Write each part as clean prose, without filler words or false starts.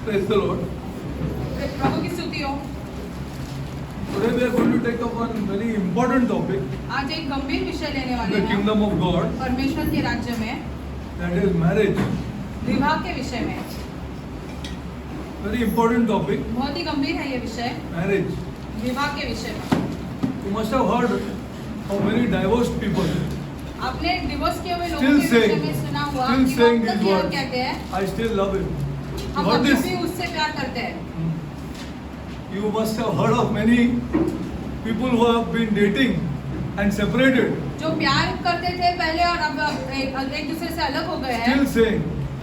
Praise the Lord. प्रभु की स्तुति हो। Today we are going to take up one very important topic आज एक गंभीर विषय लेने in वाले the हैं kingdom of God, परमेश्वर के राज्य में, that is marriage. विवाह के विषय में। Very important topic, बहुत ही गंभीर है ये विषय, marriage. विवाह के विषय में। You must have heard of many divorced people आपने डिवोर्स किए हुए लोगों still के विषय saying, में सुना हुआ still कि saying वो अब these तक यह words. कहते हैं, I still love him. हम What अभी this? भी उससे प्यार करते हैं। You must have heard of many people who have been dating and separated, जो प्यार करते थे पहले और अब एक दूसरे से अलग हो गए हैं, still saying,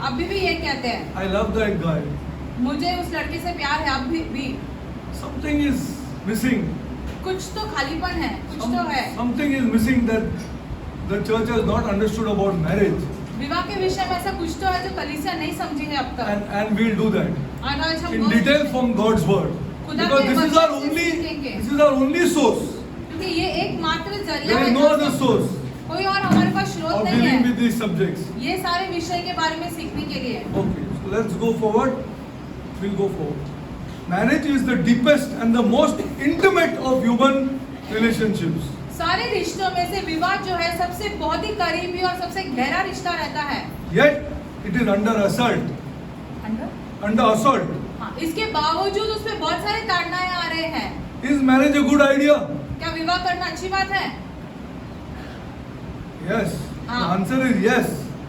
अभी भी ये कहते हैं, I love that guy. मुझे उस लड़के से प्यार है अभी भी। Something is missing. कुछ तो खालीपन है, कुछ तो है। Something is missing that the church has not understood about marriage. विवाह के विषय में ऐसा कुछ तो है जो कलीसिया नहीं समझी है अब तक। And we'll do that और आज हम in वो detail from God's word. खुदा Because के this is वचन our से only सीखेंगे। this is our only source. क्योंकि ये एकमात्र जरिया There है is no other source कोई और हमारे पास स्रोत of नहीं dealing है with these subjects. ये सारे विषय के बारे में सीखने के लिए। Okay, so let's go forward. We'll go forward. Marriage is the deepest and the most intimate of human relationships. सारे रिश्तों में से विवाह जो है सबसे बहुत ही करीबी और सबसे गहरा रिश्ता रहता है। Yet it is under assault. Under assault. हाँ, इसके बावजूद उसमें बहुत सारे ताड़नाएं आ रहे हैं। Is marriage a good idea? क्या विवाह करना अच्छी बात है? Yes. The हाँ। answer is yes.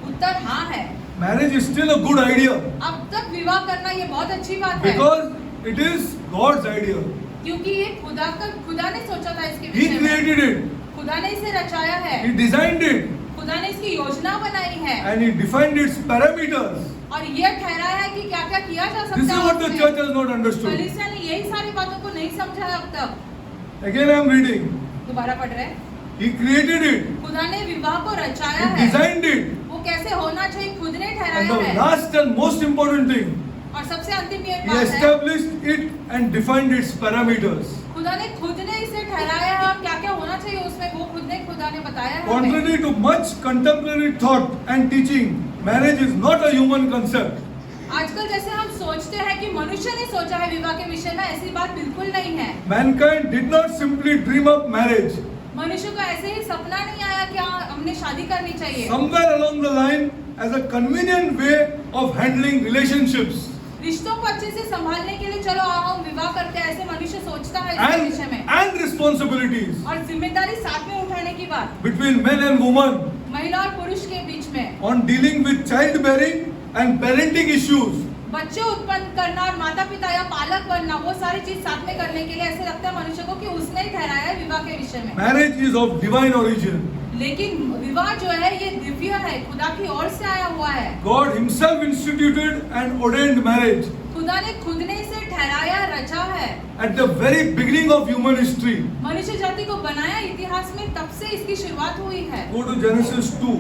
उत्तर हाँ है। Marriage is still a good idea अब तक विवाह करना ये बहुत अच्छी बात है because it is God's idea. क्योंकि ये खुदा ने सोचा था इसके He विषय में। created it. खुदा ने इसे रचाया है, He designed it. खुदा ने इसकी योजना बनाई है And He defined its parameters. और ये ठहराया है कि क्या क्या किया जा This सकता is है what the उसमें। church has not understood. कलीसिया ने यही सारी बातों को नहीं समझा है अब तक। Again I am reading. दोबारा पढ़ रहे हैं, He created it. खुदा ने विवाह को रचाया He है, designed it. वो कैसे होना चाहिए खुद ने And ठहराया the है। last and most important thing, और सबसे अंतिम ये He बात है, established it and defined its parameters. खुदा ने खुद ने इसे ठहराया है और क्या क्या होना चाहिए उसमें वो खुदा ने बताया है हमें। Contrary to much contemporary thought and teaching, marriage is not a human concept. आजकल जैसे हम सोचते हैं कि मनुष्य ने सोचा है विवाह के विषय में, ऐसी बात बिल्कुल नहीं है। Mankind did not simply dream up marriage. मनुष्य को ऐसे ही सपना नहीं आया कि हमने शादी करनी चाहिए। Somewhere along the line, as a convenient way of handling relationships रिश्तों को अच्छे से संभालने के लिए चलो हम विवाह करते हैं, ऐसे मनुष्य सोचता है इसके विषय में। and responsibilities और जिम्मेदारी साथ में उठाने की बात between men and women महिला और पुरुष के बीच में, on dealing with childbearing and parenting issues. बच्चे उत्पन्न करना और माता पिता या पालक बनना, वो सारी चीज साथ में करने के लिए ऐसे लगता है मनुष्य को कि उसने ही ठहराया है विवाह के विषय में। Marriage is of divine origin. लेकिन विवाह जो है ये दिव्य है, खुदा की ओर से आया हुआ है। God Himself instituted and ordained marriage खुदा ने खुद ने इसे ठहराया, रचा है। at the very beginning of human history. मनुष्य जाति को बनाया इतिहास में, तब से इसकी शुरुआत हुई है। Go to Genesis 2.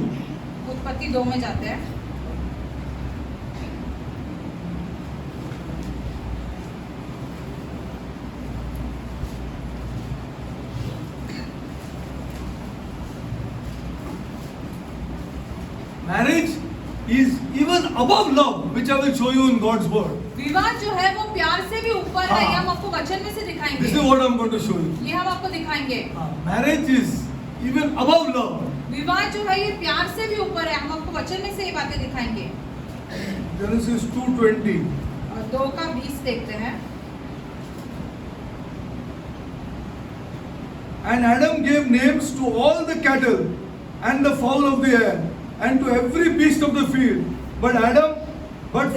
उत्पत्ति 2 में जाते हैं। Marriage is even above love, which I will show you in God's word. विवाह जो है वो प्यार से भी ऊपर है, हाँ। ये हम आपको वचन में से दिखाएंगे। This is what I am going to show you. ये हम आपको दिखाएंगे। Marriage is even above love. विवाह जो है ये प्यार से भी ऊपर है, हम आपको वचन में से ये बातें दिखाएंगे। Genesis 2:20. और 2 का 20 देखते हैं। And Adam gave names to all the cattle and the fowl of the air and to every beast of the field. But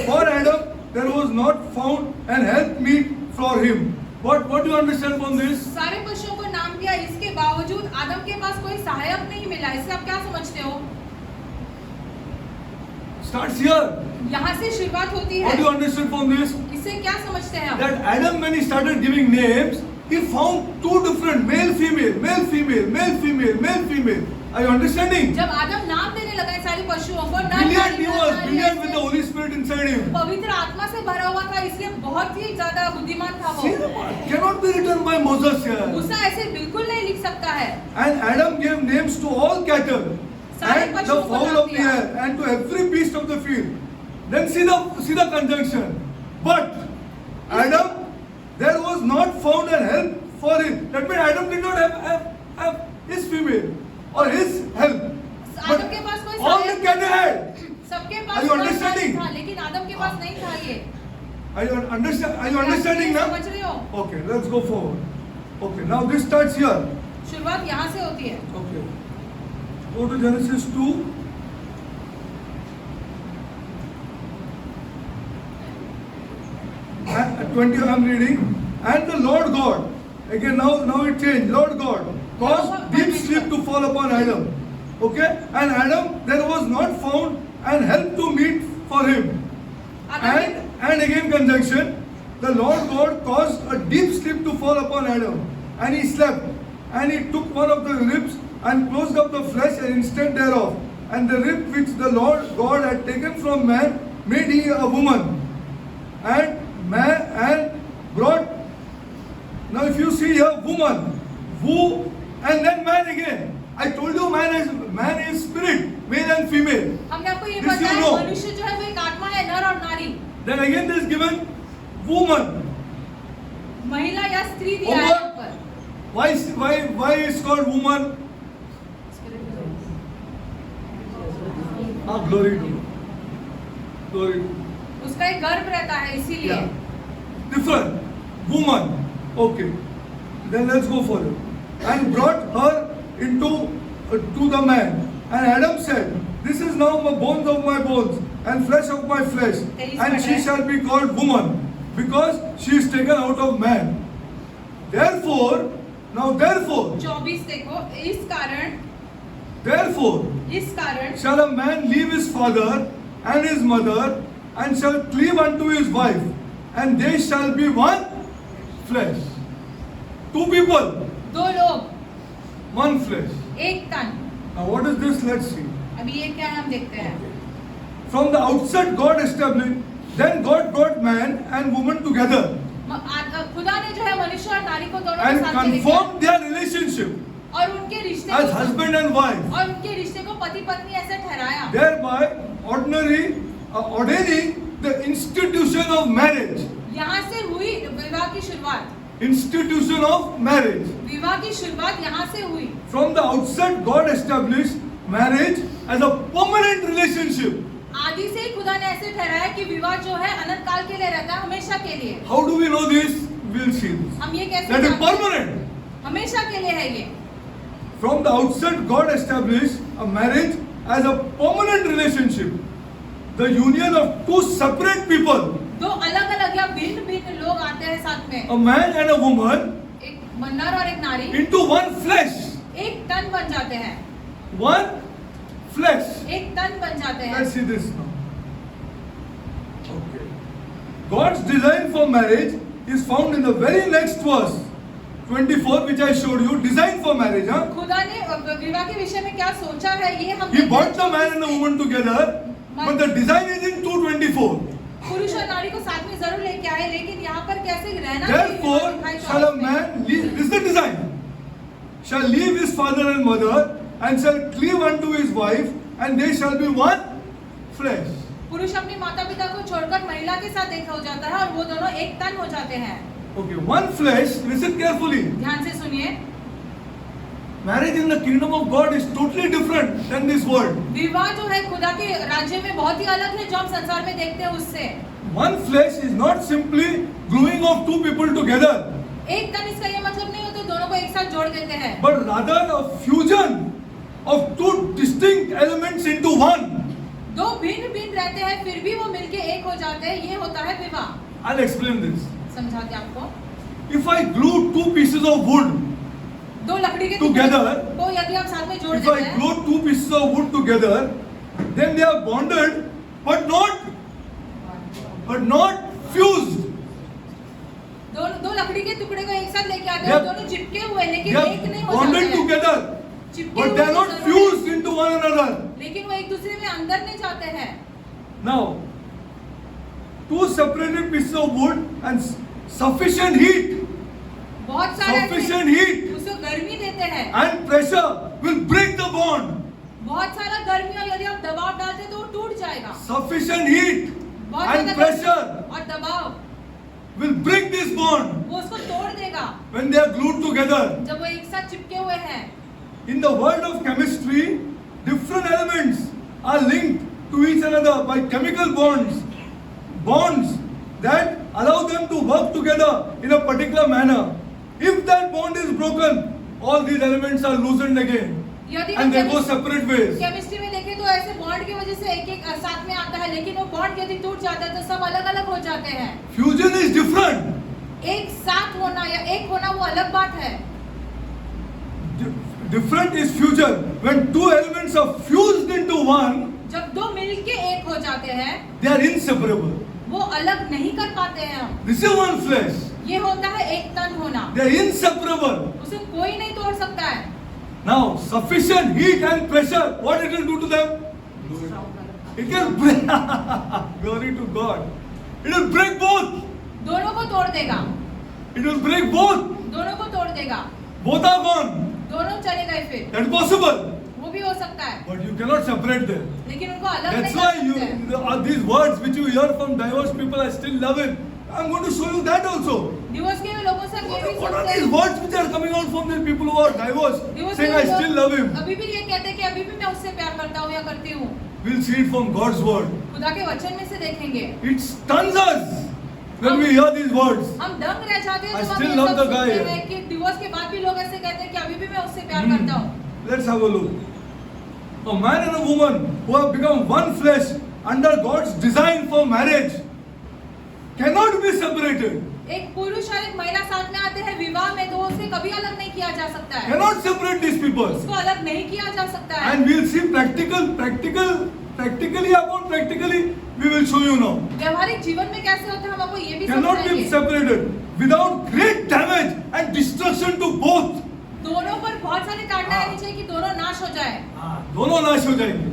for Adam there was not found an helpmeet for him. What do you understand from this? सारे पशुओं को नाम दिया, इसके बावजूद आदम के पास कोई सहायक नहीं मिला। इससे आप क्या समझते हो? Starts here. यहाँ से शुरुआत होती What do you है। understand from this? इससे क्या समझते हैं आप? That Adam, when he started giving names, he found two different male, female, male, female, male, female, male, female. Are you understanding? जब आदम नाम देने लगा इन सारी पशुओं को, Brilliant he was, brilliant with the Holy Spirit inside him. पवित्र आत्मा से भरा हुआ था, इसलिए बहुत ही ज्यादा बुद्धिमान था वो। See the part cannot be written by Moses here. मूसा ऐसे बिल्कुल नहीं लिख सकता है। And Adam gave names to all cattle सारे and the पशुओं को fowl नाम of the दिया। air and to every beast of the field. Then see the conjunction. But Adam, there was not found an help for him. That means Adam did not have his female or his help. But आदम के पास कोई all the सहायक cattle had. सबके Are pass you कोई understanding? सहायक था, लेकिन आदम के पास नहीं था ये। Are you understanding now? समझ रहे हो? Okay, let's go forward. Okay, now this starts here. शुरुआत यहाँ से होती है। Okay. Go to Genesis 2. And 20 I'm reading. And the Lord God, again now it changed. Lord God caused deep sleep to fall upon Adam. Okay? And Adam, there was not found an help to meet for him. And again conjunction, the Lord God caused a deep sleep to fall upon Adam, and he slept, and he took one of the ribs and closed up the flesh and instead thereof, and the rib which the Lord God had taken from man made he a woman, and brought. Now if you see here, woman, woo, and then man again. I told you man is spirit, male and female. हमने आपको ये This you बताया know. मनुष्य जो है वो एक आत्मा है, नर और नारी। Then again there is given woman. महिला या स्त्री दिया है यहाँ पर। Why it's called woman? Glory to God. उसका एक गर्भ रहता है इसीलिए। Yeah. Different. Woman. Okay. Then let's go further. And brought her into to the man. And Adam said, this is now the bones of my bones and flesh of my flesh. And she shall be called woman, because she is taken out of man. Therefore, 24 देखो, इस कारण shall a man leave his father and his mother and shall cleave unto his wife, and they shall be one flesh. Two people, दो लोग, one flesh. एक तन। Now what is this? Let's see. अभी ये क्या है हम देखते हैं। From the outset God established, then God brought man and woman together खुदा ने जो है मनुष्य और नारी को दोनों and को साथ में लेके confirmed their relationship और उनके रिश्ते as को husband and wife, और उनके रिश्ते को पति पत्नी ऐसे ठहराया, thereby ordaining the institution of marriage. यहाँ से हुई विवाह की शुरुआत। Institution of marriage. विवाह की शुरुआत यहाँ से हुई। From the outset God established marriage as a permanent relationship. आदि से ही खुदा ने ऐसे ठहराया कि विवाह जो है अनंत काल के लिए रहता है, हमेशा के लिए। How do we know this? We'll see this. हम ये कैसे That is जानते हैं? permanent. हमेशा के लिए है ये। From the outset God established a marriage as a permanent relationship. The union of two separate people. दो अलग-अलग या भिन्न-भिन्न लोग आते हैं साथ में। A man and a woman. एक नर और एक नारी। Into one flesh. एक तन बन जाते हैं। One flesh. एक तन बन जाते हैं। Let's see this now. Okay. God's design for marriage is found in the very next verse, 24, which I showed you. Design for marriage, huh? खुदा ने विवाह के विषय में क्या सोचा है ये हम He brought the man and the woman together, but the design is in 2:24. पुरुष और नारी को साथ में जरूर लेके आए, लेकिन यहाँ पर कैसे रहना Therefore, shall a man leave, this is the design, shall leave his father and mother, and shall cleave unto his wife, and they shall be one flesh. पुरुष अपने माता पिता को छोड़कर महिला के साथ एक हो जाता है और वो दोनों एक तन हो जाते हैं। Okay, one flesh, listen carefully. ध्यान से सुनिए। Marriage in the kingdom of God is totally different than this world. विवाह जो है खुदा के राज्य में बहुत ही अलग है जो हम संसार में देखते हैं उससे। One flesh is not simply gluing of two people together, एक तन इसका ये मतलब नहीं होता दोनों को एक साथ जोड़ देते हैं, but rather a fusion of two distinct elements into one. दो भिन्न भिन्न रहते हैं फिर भी वो मिलके एक हो जाते हैं, ये होता है विवाह। I'll explain this. समझाते आपको। If I glue two pieces of wood दो लकड़ी के together, को यदि आप साथ में जोड़ if देते I हैं, glue two pieces of wood together, then they are bonded, but not fused. दो लकड़ी के टुकड़े को एक साथ लेके आते They हैं, are- दोनों चिपके हुए हैं, लेकिन They एक नहीं are हो bonded जाते हैं। together, चिपके but हुए they are not तो जरूर fused हैं, into one another. लेकिन वो एक दूसरे में अंदर नहीं जाते हैं। Now, two separated pieces of wood and sufficient heat बहुत सारे Sufficient heat उसको गर्मी देते हैं, and pressure will break the bond. बहुत सारा गर्मी और यदि आप दबाव डालते हैं तो वो टूट जाएगा। Sufficient heat बहुत and ज्यादा pressure गर्मी और दबाव will break this bond वो उसको तोड़ देगा when they are glued together. जब वो एक साथ चिपके हुए हैं। In the world of chemistry, different elements are linked to each another by chemical bonds that allow them to work together in a particular manner. If that bond is broken, all these elements are loosened again यदि and they go separate ways. Chemistry में देखें तो ऐसे bond की वजह से एक एक साथ में आता है, लेकिन वो बॉन्ड यदि टूट जाता है तो सब अलग अलग हो जाते हैं। Fusion is different. एक साथ होना या एक होना वो अलग बात है। Different is fusion. When two elements are fused into one, जब दो मिलके एक हो जाते हैं they are inseparable. वो अलग नहीं कर पाते हैं हम। This is one flesh. ये होता है एक तन होना, They are inseparable. उसे कोई नहीं तोड़ सकता है। Now, sufficient heat and pressure, what it will do to them? It can break. Glory to God. It will break both. दोनों को तोड़ देगा, It will break both. दोनों को तोड़ देगा, Both are gone. दोनों चले गए फिर। That's possible. वो भी हो सकता है, But you cannot separate them. लेकिन उनको अलग That's नहीं why कर सकते। these words which you hear from divorced people, I still love it. I'm going to show you that also. Divorce के लोगों से ये भी What are सुनते these हैं, words which are coming out from the people who are divorced, divorce saying के I still love him? लोग अभी भी ये कहते हैं कि अभी भी मैं उससे प्यार करता हूँ या करती हूँ। We'll see it from God's word. खुदा के वचन में से देखेंगे। It stuns us when we hear these words. हम दंग रह जाते हैं I जब हम still ये love सब the guy. सुनते हैं कि डिवोर्स के बाद भी लोग ऐसे कहते हैं कि अभी भी मैं उससे प्यार करता हूँ। Let's have a look. A man and a woman who have become one flesh under God's design for marriage cannot be separated. एक पुरुष और एक महिला साथ में आते हैं विवाह में, तो उसे कभी अलग नहीं किया जा सकता है, Cannot separate these people. उसको अलग नहीं किया जा सकता है। And we'll see practically, we will show you now. व्यवहारिक जीवन में कैसे होता है हम आपको ये भी Cannot be समझाएंगे। separated without great damage and destruction to both. दोनों पर बहुत सारी ताड़ना आनी चाहिए कि दोनों नाश हो जाए। दोनों नाश हो जाएंगे.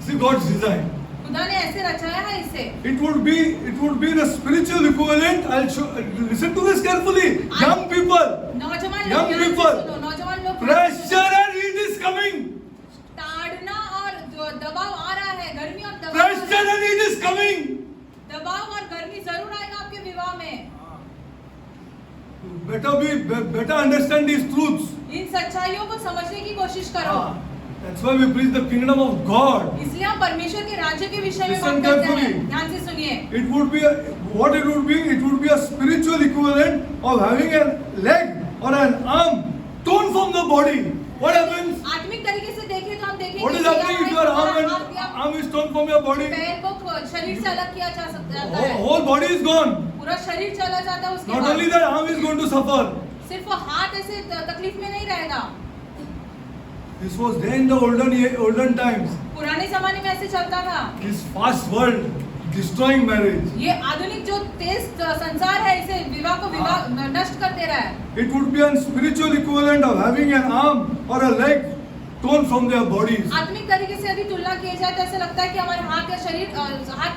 See God's design. खुदा ने ऐसे रचाया है इसे। It would be the spiritual equivalent. I'll show. Listen to this carefully. Young people, नौजवान Young लोग ध्यान से people. सुनो, नौजवान लोग pressure and heat is coming. ताड़ना और दबाव आ रहा है, गर्मी और दबाव आ Pressure रहा है। and heat is coming. दबाव और गर्मी जरूर आएगा आपके विवाह में। Better understand these truths. इन सच्चाइयों को समझने की कोशिश करो। That's why we preach the kingdom of God. इसलिए हम परमेश्वर के राज्य के विषय में Listen बात करते carefully. हैं। ध्यान से सुनिए। It would be a spiritual equivalent of having a leg or an arm torn from the body. What happens? आत्मिक तरीके से देखें तो हम देखेंगे What is कि happening if your यहाँ arm is torn from your body? पैर को शरीर से अलग किया जा सकता है, Whole body is gone. पूरा शरीर चला जाता है उसके Not बाद। only that, arm is going to suffer. सिर्फ वो हाथ ऐसे तकलीफ में नहीं रहेगा। This was there in the olden times. पुराने जमाने में ऐसे चलता था। This fast world destroying marriage. ये आधुनिक जो तेज संसार है इसे विवाह को नष्ट कर दे रहा है। It would be a spiritual equivalent of having an arm or a leg torn from their bodies. आत्मिक तरीके से यदि तुलना की जाए तो ऐसा लगता है कि हमारे हाथ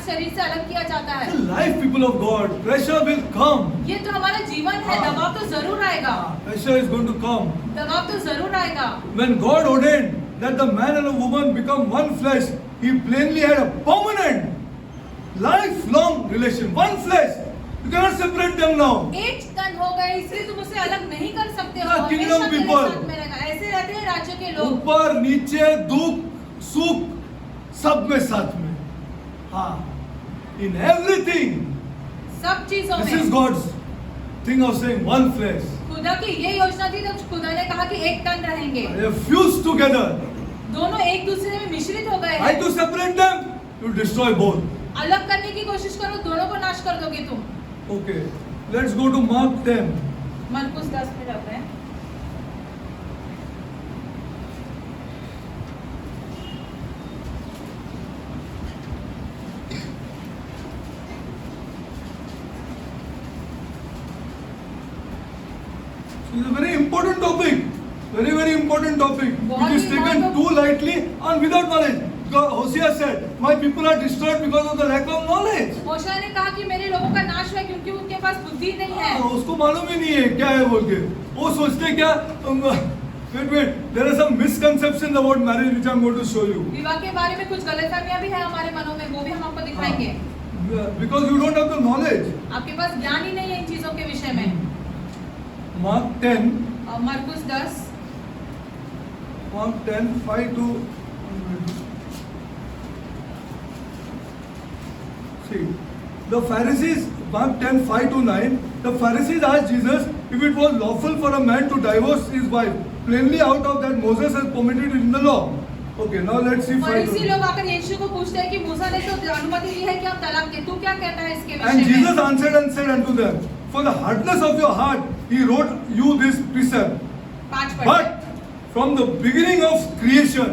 शरीर से अलग किया जाता है। The life, people of God, pressure will come. ये तो हमारा जीवन है, दबाव तो जरूर आएगा। Pressure is going to come. दबाव तो जरूर आएगा। When God ordained that the man and a woman become one flesh, He plainly had a permanent, lifelong relation. One flesh. You cannot separate them now. एक तन हो गए इसलिए तुम उसे अलग नहीं कर सकते हो। The kingdom हमेशा तेरे people. साथ में रहेगा। ऐसे रहते हैं राज्य के लोग। ऊपर नीचे दुख सुख सब में साथ में. हाँ. In everything. सब चीजों This में। is God's thing of saying one flesh. खुदा की ये योजना थी जब खुदा ने कहा कि एक तन रहेंगे। They are fused together. दोनों एक दूसरे में मिश्रित हो गए Try हैं। to separate them, you destroy both. अलग करने की कोशिश करो, दोनों को नाश कर दोगे तुम। Okay, let's go to Mark 10. मरकुस 10 में जाते हैं। It's a very important topic. Very important topic. It is taken too lightly and without knowledge. Hosea said, "My people are destroyed because of the lack of knowledge." होशे ने कहा कि मेरे लोगों का नाश है क्योंकि उनके पास बुद्धि नहीं है। उसको मालूम ही नहीं है क्या है बोल के. वो सोचते क्या? Wait. There are some misconceptions about marriage which I'm going to show you. विवाह के बारे में कुछ गलतफहमियां भी है हमारे मनों में, वो भी हम आपको दिखाएंगे। because you don't have the knowledge. आपके पास ज्ञान ही नहीं है इन चीजों के विषय में। Mark 10, मरकुस 10 Mark 10, 5 to... See, the Pharisees, Mark 10, 5 to 9, the Pharisees asked Jesus if it was lawful for a man to divorce his wife. Plainly out of that Moses has permitted it in the law. Okay, now let's see 5 फरीसी to लोग आकर यीशु को पूछते हैं कि मूसा ने तो अनुमति दी है कि आप तलाक दे, तू क्या कहता है इसके And विषय Jesus में? answered and said unto them, for the hardness of your heart, he wrote you this precept. 5 पढ़ते But from the beginning of creation,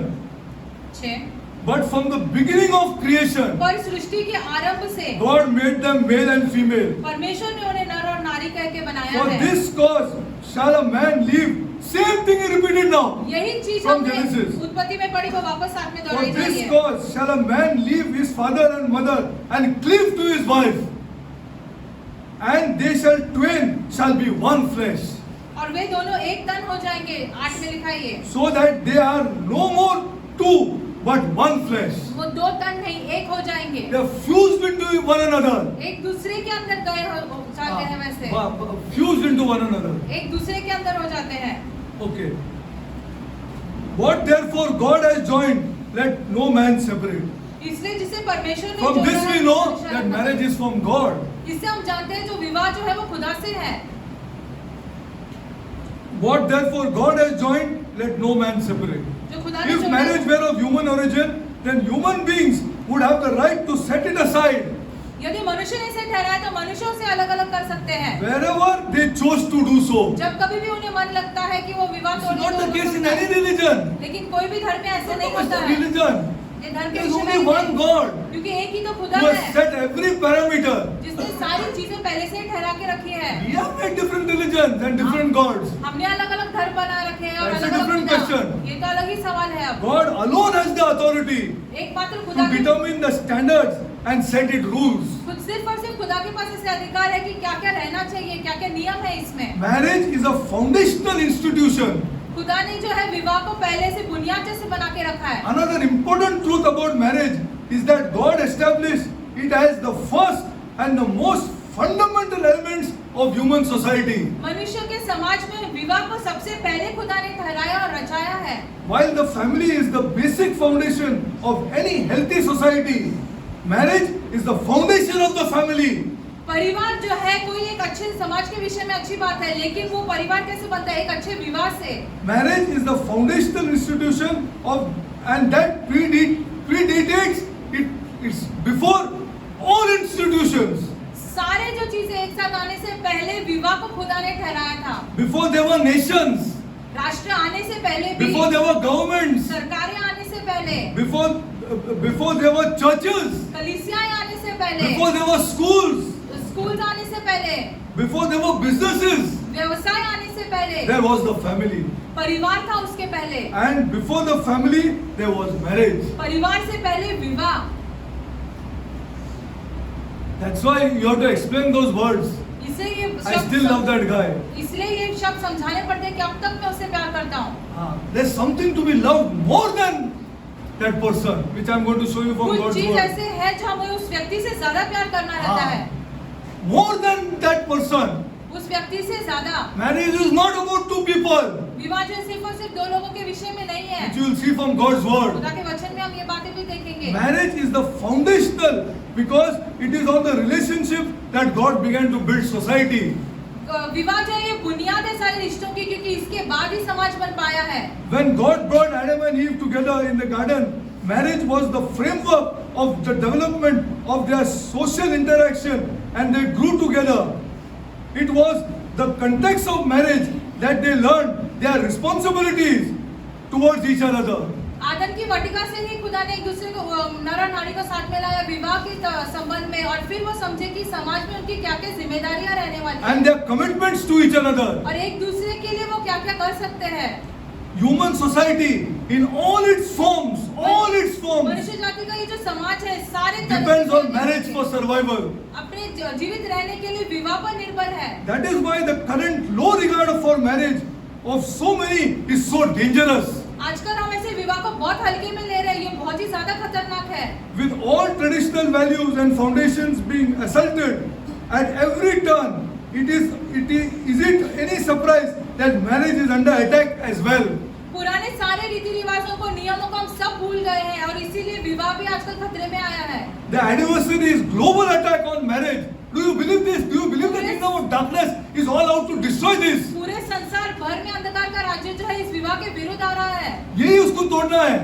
6 but from the beginning of creation, पर सृष्टि के आरंभ से God made them male and female. परमेश्वर ने उन्हें नर और नारी कह के बनाया For है। this cause shall a man live. Same thing he repeated now. यही चीज From हमने Genesis. उत्पत्ति में पढ़ी, वो वापस साथ में For दोहराई जा रही this है। cause shall a man leave his father and mother and cleave to his wife, and they shall twain shall be one flesh. और वे दोनों एक तन हो जाएंगे, 8 में लिखा है ये। So that they are no more two, but one flesh. वो 2 तन नहीं, एक हो जाएंगे। They are fused into one another. एक दूसरे के अंदर गए हो जाते हैं वैसे। Fused into one another. एक दूसरे के अंदर हो जाते हैं। Okay. What therefore God has joined, let no man separate. इसलिए जिसे परमेश्वर ने From जोड़ा this है, we know परमेश्वर that ने marriage is from God. इससे हम जानते हैं जो विवाह जो है वो खुदा से है। What therefore God has joined, let no man separate. जो खुदा ने If जोड़ा marriage है, were of human origin, then human beings would have the right to set it aside यदि मनुष्य ने इसे ठहराया तो मनुष्यों से अलग अलग कर सकते हैं। wherever they chose to do so. जब कभी भी उन्हें मन लगता है कि वो विवाह It's तोड़ने not को the case in सकता any है। religion. लेकिन कोई भी धर्म में ऐसे नहीं It's होता the है। religion. ये धर्म के There is विषय में only one नहीं है। God क्योंकि एक ही तो खुदा who has है set every parameter. जिसने सारी चीजें पहले से ही ठहरा के रखी है। We have made different religions and different gods. हमने अलग अलग धर्म बना रखे हैं और That's a अलग अलग different question. ये तो अलग ही सवाल है अब। God alone has the authority एकमात्र to खुदा के determine the standards and set it rules. खुद सिर्फ और सिर्फ खुदा के पास ऐसे अधिकार है कि क्या क्या रहना चाहिए, क्या क्या नियम है इसमें। Marriage is a foundational institution. खुदा ने जो है विवाह को पहले से बुनियाद जैसे बना के रखा है। Another important truth about marriage is that God established it as the first and the most fundamental elements of human society. मनुष्य के समाज में विवाह को सबसे पहले खुदा ने ठहराया और रचाया है। While the family is the basic foundation of any healthy society, marriage is the foundation of the family. परिवार जो है कोई एक अच्छे समाज के विषय में अच्छी बात है, लेकिन वो परिवार कैसे बनता है? एक अच्छे विवाह से। Marriage is the foundational institution of, and that predates it's before all institutions. सारे जो चीजें एक साथ आने से पहले विवाह को खुदा ने ठहराया था। Before there were nations, राष्ट्र आने से पहले भी, before there were governments, सरकारें आने से पहले, before there were churches, कलीसियाएं आने से पहले, before there were schools, school आने से पहले, before there were businesses, व्यवसाय आने से पहले there was the family. परिवार था उसके पहले। And before the family, there was marriage. परिवार से पहले विवाह। That's why you have to explain those words. इसलिए ये I still love that guy. इसलिए ये शब्द समझाने पड़ते हैं कि अब तक मैं उससे प्यार करता हूँ। There's something to be loved more than that person, which I'm going to show you from कुछ God's चीज word. ऐसे है जो हमें उस व्यक्ति से ज्यादा प्यार करना रहता है। More than that person. उस व्यक्ति से ज्यादा। Marriage is not about two people, विवाह जो सिर्फ और सिर्फ 2 लोगों के विषय में नहीं है। which you will see from God's word. खुदा के वचन में हम ये बातें भी देखेंगे। Marriage is the foundational because it is on the relationship that God began to build society. विवाह जो है ये बुनियाद है सारे रिश्तों की, क्योंकि इसके बाद ही समाज बन पाया है। When God brought Adam and Eve together in the garden, marriage was the framework of the development of their social interaction and they grew together. It was the context of marriage that they learned their responsibilities towards each other. आदम की वाटिका से ही खुदा ने एक दूसरे को नर और नारी को साथ में लाया विवाह के संबंध में, और फिर वो समझे कि समाज में उनकी क्या क्या जिम्मेदारियां रहने वाली हैं And their commitments to each other. और एक दूसरे के लिए वो क्या क्या कर सकते हैं। Human society in all its forms मनुष्य जाति का ये जो समाज है सारे तरह depends से on marriage for survival. अपने जीवित रहने के लिए विवाह पर निर्भर है। That is why the current low regard for marriage of so many is so dangerous. आजकल हम ऐसे विवाह को बहुत हल्के में ले रहे हैं, ये बहुत ही ज्यादा खतरनाक है। है। with all traditional values and foundations being assaulted at every turn, is it any surprise that marriage is under attack as well? पुराने सारे रीति रिवाजों को, नियमों को हम सब भूल गए हैं और इसीलिए विवाह भी आजकल खतरे में आया है। The adversary is global attack on marriage. Do you believe this? Do you believe the kingdom of darkness is all out to destroy this? पूरे संसार भर में अंधकार का राज्य जो है इस विवाह के विरुद्ध आ रहा है। यही उसको तोड़ना है।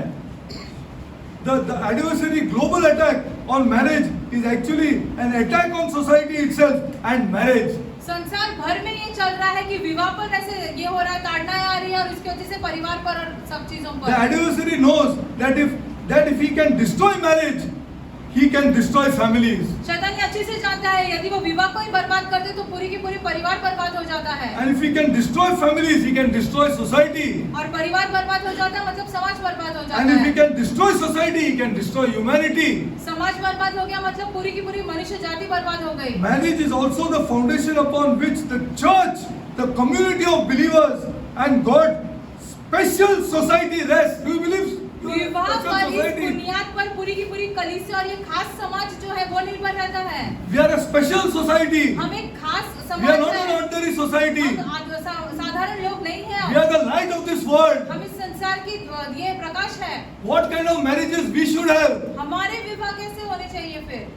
The adversary global attack on marriage is actually an attack on society itself and marriage. संसार भर में ये चल रहा है कि विवाह पर ऐसे ये हो रहा है, ताड़ना आ रही है और इसकी वजह से परिवार पर और सब चीजों The पर। adversary knows that if he can destroy marriage, he can destroy families. शैतान ये अच्छे से जानता है यदि वो विवाह को ही बर्बाद कर दे तो पूरी की पूरी परिवार बर्बाद हो जाता है। And if he can destroy families, he can destroy society. और परिवार बर्बाद हो जाता है मतलब समाज बर्बाद हो जाता And if he है। can destroy society, he can destroy humanity. समाज बर्बाद हो गया मतलब पूरी की पूरी मनुष्य जाति बर्बाद हो गई। Marriage is also the foundation upon which the church, the community of believers and God, special society rests. Do you believe? विवाह Special पर इस society. बुनियाद पर पूरी की पूरी कलीसिया और ये खास समाज जो है वो निर्भर रहता है। We are a special society. हम एक खास We समाज are not है। an ordinary society. हम साधारण लोग नहीं हैं। We are the light of this world. हम इस संसार की ये प्रकाश है। What kind of marriages we should have? हमारे विवाह कैसे होने चाहिए फिर?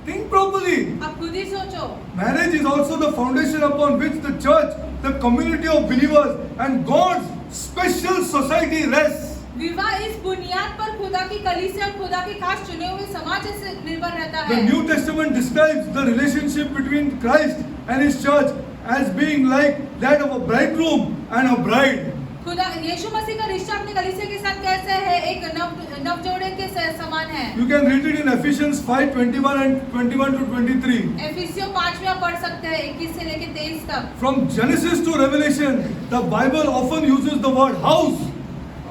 Think properly. आप खुद ही सोचो। Marriage is also the foundation upon which the church, the community of believers and God's special society rests. विवाह इस बुनियाद पर खुदा की कलीसिया और खुदा के खास चुने हुए समाज से निर्भर रहता The है। New Testament describes the relationship between Christ and his church as being like that of a bridegroom and a bride. खुदा यीशु मसीह का रिश्ता अपने कलीसिया के साथ कैसे है? एक नव जोड़े के समान है। You can read it in Ephesians 5:21 and 21 to 23. एफिसियों 5 में आप पढ़ सकते हैं 21 से लेकर 23 तक। From Genesis to Revelation, the Bible often uses the word house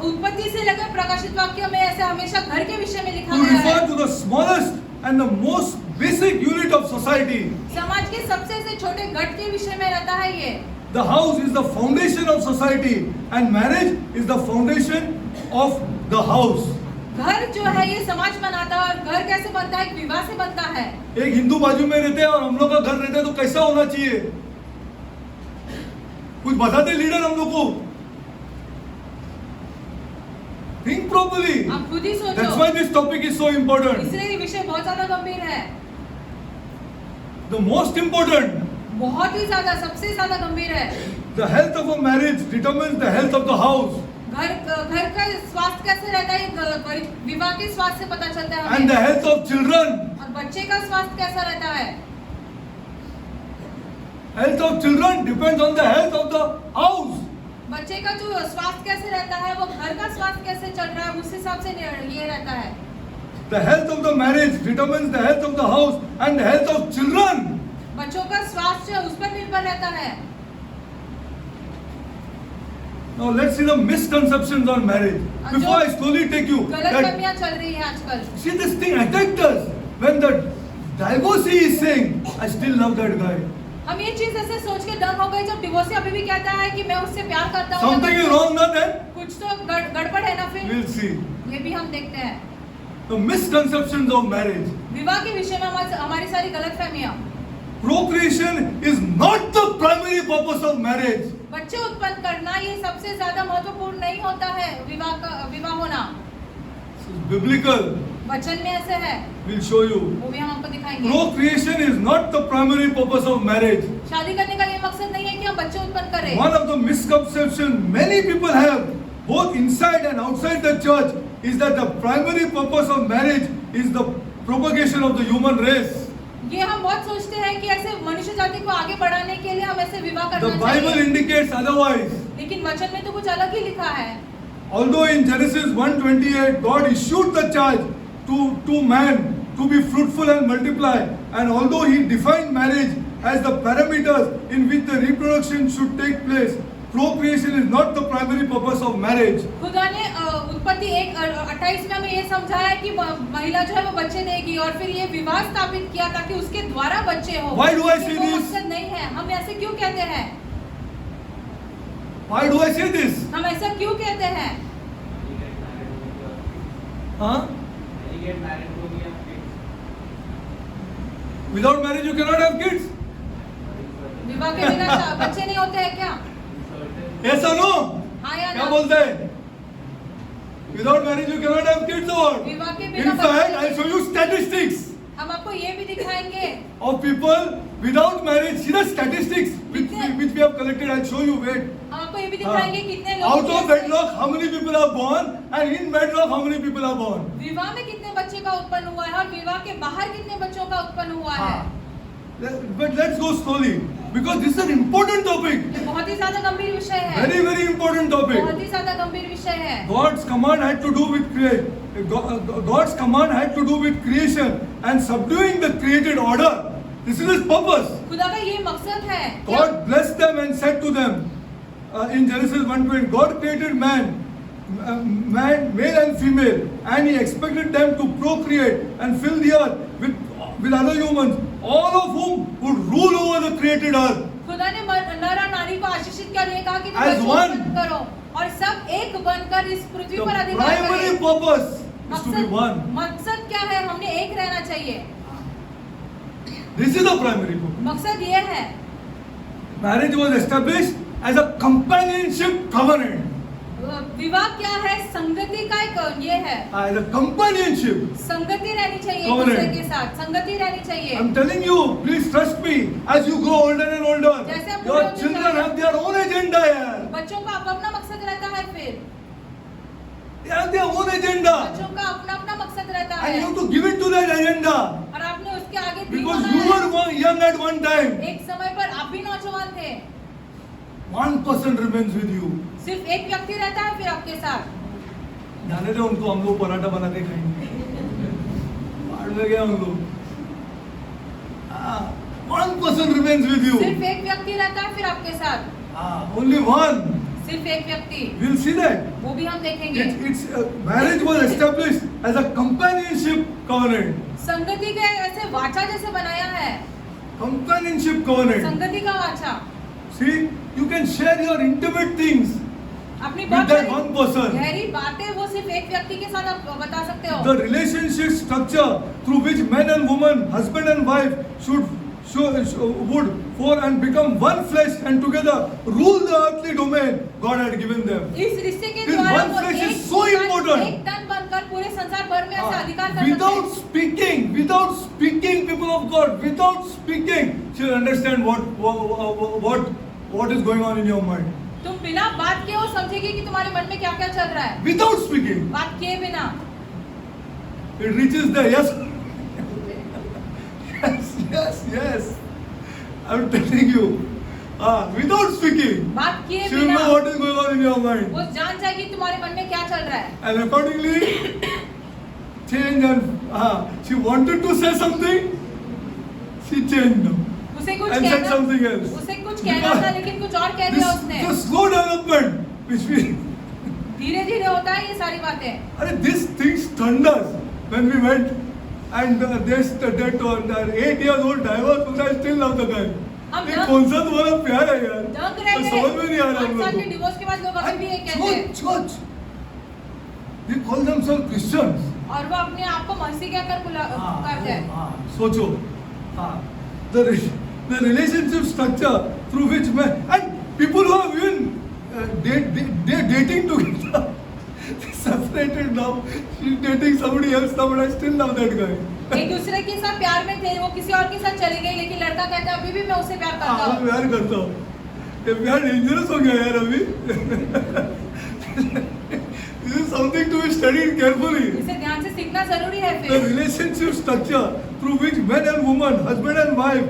उत्पत्ति से लेकर प्रकाशित वाक्यों में ऐसे हमेशा घर के विषय में लिखा to गया refer है। to the smallest and the most basic unit of society. समाज के सबसे से छोटे घट के विषय में रहता है ये। The house is the foundation of society and marriage is the foundation of the house. घर जो है ये समाज बनाता है और घर कैसे बनता है? एक विवाह से बनता है। एक हिंदू बाजू में रहते हैं और हम लोग का घर रहते हैं तो कैसा होना चाहिए? कुछ बताते लीडर हम लोग को? Think properly. आप खुद ही सोचो। That's why this topic is so important. इसलिए ये विषय बहुत ज्यादा गंभीर है। The most important, बहुत ही ज्यादा, सबसे ज्यादा गंभीर है। the health of a marriage determines the health of the house. घर का स्वास्थ्य कैसे रहता है? विवाह के स्वास्थ्य से पता चलता है And the हमें। health of children. और बच्चे का स्वास्थ्य कैसा रहता है? Health of children depends on the health of the house. बच्चे का जो स्वास्थ्य कैसे रहता है वो घर का स्वास्थ्य कैसे चल रहा है उस हिसाब से ये रहता है। The health of the marriage determines the health of the house and the health of children. बच्चों का स्वास्थ्य उस पर निर्भर रहता है। Now let's see the misconceptions on marriage. Before I slowly take you, that, गलतफहमियां चल रही है आजकल। see this thing attacked us when the divorcee is saying, I still love that guy. हम ये चीज ऐसे सोच के दंग हो गए जब डिवोर्सी अभी भी कहता है कि मैं उससे प्यार करता हूँ। Something is wrong, not then? कुछ तो गड़बड़ है ना फिर। We'll see. ये भी हम देखते हैं। The misconceptions of marriage. विवाह के विषय में हमारी सारी गलतफहमियां। Procreation is not the primary purpose of marriage. बच्चे उत्पन्न करना ये सबसे ज्यादा महत्वपूर्ण नहीं होता है विवाह होना। This is biblical. वचन में ऐसे है। We'll show you. वो भी हम आपको दिखाएंगे। Procreation is not the primary purpose of marriage. शादी करने का ये मकसद नहीं है कि हम बच्चे उत्पन्न करें। One of the misconceptions many people have, both inside and outside the church, is that the primary purpose of marriage is the propagation of the human race. ये हम बहुत सोचते हैं कि ऐसे मनुष्य जाति को आगे बढ़ाने के लिए हम ऐसे विवाह The करना Bible चाहिए। indicates otherwise. लेकिन वचन में तो कुछ अलग ही लिखा है। Although in Genesis 1:28 God issued the charge to man to be fruitful and multiply, and although he defined marriage as the parameters in which the reproduction should take place, procreation is not the primary purpose of marriage. खुदा ने उत्पत्ति 1:28 में हमें ये समझाया है कि महिला जो है वो बच्चे देगी और फिर ये विवाह स्थापित किया ताकि उसके द्वारा बच्चे हो। Why do I say वो this? मकसद नहीं है। हम ऐसे क्यों कहते हैं? Why do I say this? हम ऐसा क्यों कहते हैं? हाँ? When you get married, तो भी आप kids. Without marriage you cannot have kids. विवाह के बिना बच्चे नहीं होते हैं क्या? Certain. Yes or no? हाँ या क्या ना? बोलते हैं? Without marriage you cannot have kids or what? विवाह के बिना In fact, बच्चे- I'll show you statistics हम आपको ये भी दिखाएंगे of people without marriage. See the statistics which we have collected. I'll show you. Wait. हम आपको ये भी दिखाएंगे कितने लोग Out of wedlock, how many people are born, and in wedlock, how many people are born? विवाह में कितने बच्चे का उत्पन्न हुआ है और विवाह के बाहर कितने बच्चों का उत्पन्न हुआ है। But let's go slowly because this is an important topic. ये बहुत ही ज्यादा गंभीर विषय है। Very, very important topic. बहुत ही ज्यादा गंभीर विषय है। God's command had to do with God's command had to do with creation and subduing the created order. This is His purpose. खुदा का ये मकसद है। God blessed them and said to them in Genesis 1:20, God created man, male and female, and He expected them to procreate and fill the earth with other humans, all of whom would rule over the created earth. खुदा ने नर और नारी को आशीषित कर ये कहा कि तुम As बच्चों one. उत्पन्न करो और सब एक बनकर इस पृथ्वी The पर अधिकार primary करें। purpose is to be one. मकसद क्या है? हमने एक रहना चाहिए। This is the primary purpose. मकसद ये है। Marriage was established as a companionship covenant. विवाह क्या है? संगति का एक ये है। As a companionship. संगति रहनी चाहिए एक Covenant. दूसरे के साथ। संगति रहनी चाहिए। I'm telling you, please trust me. As you grow older and older, जैसे आप your बड़े होते children जाओगे- have their own agenda here. बच्चों का अपना अपना मकसद रहता है फिर। They have their own agenda. बच्चों का अपना अपना मकसद रहता And है। you have to give it to that agenda. और आपने उसके आगे Because दीवाना you है। were young at one time. एक समय पर आप भी नौजवान थे। One person remains with you. सिर्फ एक व्यक्ति रहता है फिर आपके साथ। जाने दे उनको, हम लोग पराठा बना के खाएंगे। पहाड़ में गए हम लोग। One person remains with you. सिर्फ एक व्यक्ति रहता है फिर आपके साथ। Only one. सिर्फ एक व्यक्ति। We'll see that. वो भी हम देखेंगे। Marriage was established as a companionship covenant. संगति के ऐसे वाचा जैसे बनाया है। Companionship covenant. संगति का वाचा। See, you can share your intimate things अपनी with बहुत that सारी one person. गहरी बातें वो सिर्फ एक व्यक्ति के साथ आप बता सकते हो। The relationship structure through which man and woman, husband and wife would for and become one flesh and together rule the earthly domain God had given them. इस रिश्ते के This द्वारा one वो flesh एक is so important. एक तन बनकर पूरे संसार भर में ऐसा अधिकार कर सकते Without हैं। speaking, people of God, without speaking, she'll understand what is going on in your mind. तुम बिना बात किए वो समझेगी कि तुम्हारे मन में क्या क्या चल रहा है। Without speaking, बात किए बिना। it reaches there. Yes, yes. I'm telling you. Without speaking, बात किए she will बिना know what is going on in your mind. वो जान जाएगी तुम्हारे मन में क्या चल रहा है। And accordingly, change and she wanted to say something, she changed now. उसे कुछ And said कहना something else. उसे कुछ कहना था लेकिन कुछ और कह दिया उसने। The slow development which we धीरे धीरे होता है ये सारी बातें। अरे this thing stunned us when we went and that 8 years old divorce but I still love the guy. हम ये दंग- कौन सा तुम्हारा प्यार है यार? दंग रह तो गए। समझ में नहीं आ रहा हम 8 लोग साल के को। डिवोर्स के बाद लोग अभी भी ये कहते हैं। Church. They call themselves Christians. और वो अपने आप को मसीह कहकर पुकारते हैं। सोचो, the relationship structure through which man and people who have even they're dating together. They separated now. She's dating somebody else now, but I still love that guy. एक दूसरे के साथ प्यार में थे, वो किसी और के साथ चली गई, लेकिन लड़का कहता है अभी भी मैं उससे प्यार करता मैं हूँ। प्यार करता हूँ। ये प्यार डेंजरस हो गया यार अभी। This is something to be studied carefully. इसे ध्यान से सीखना जरूरी है The फिर। relationship structure through which man and woman, husband and wife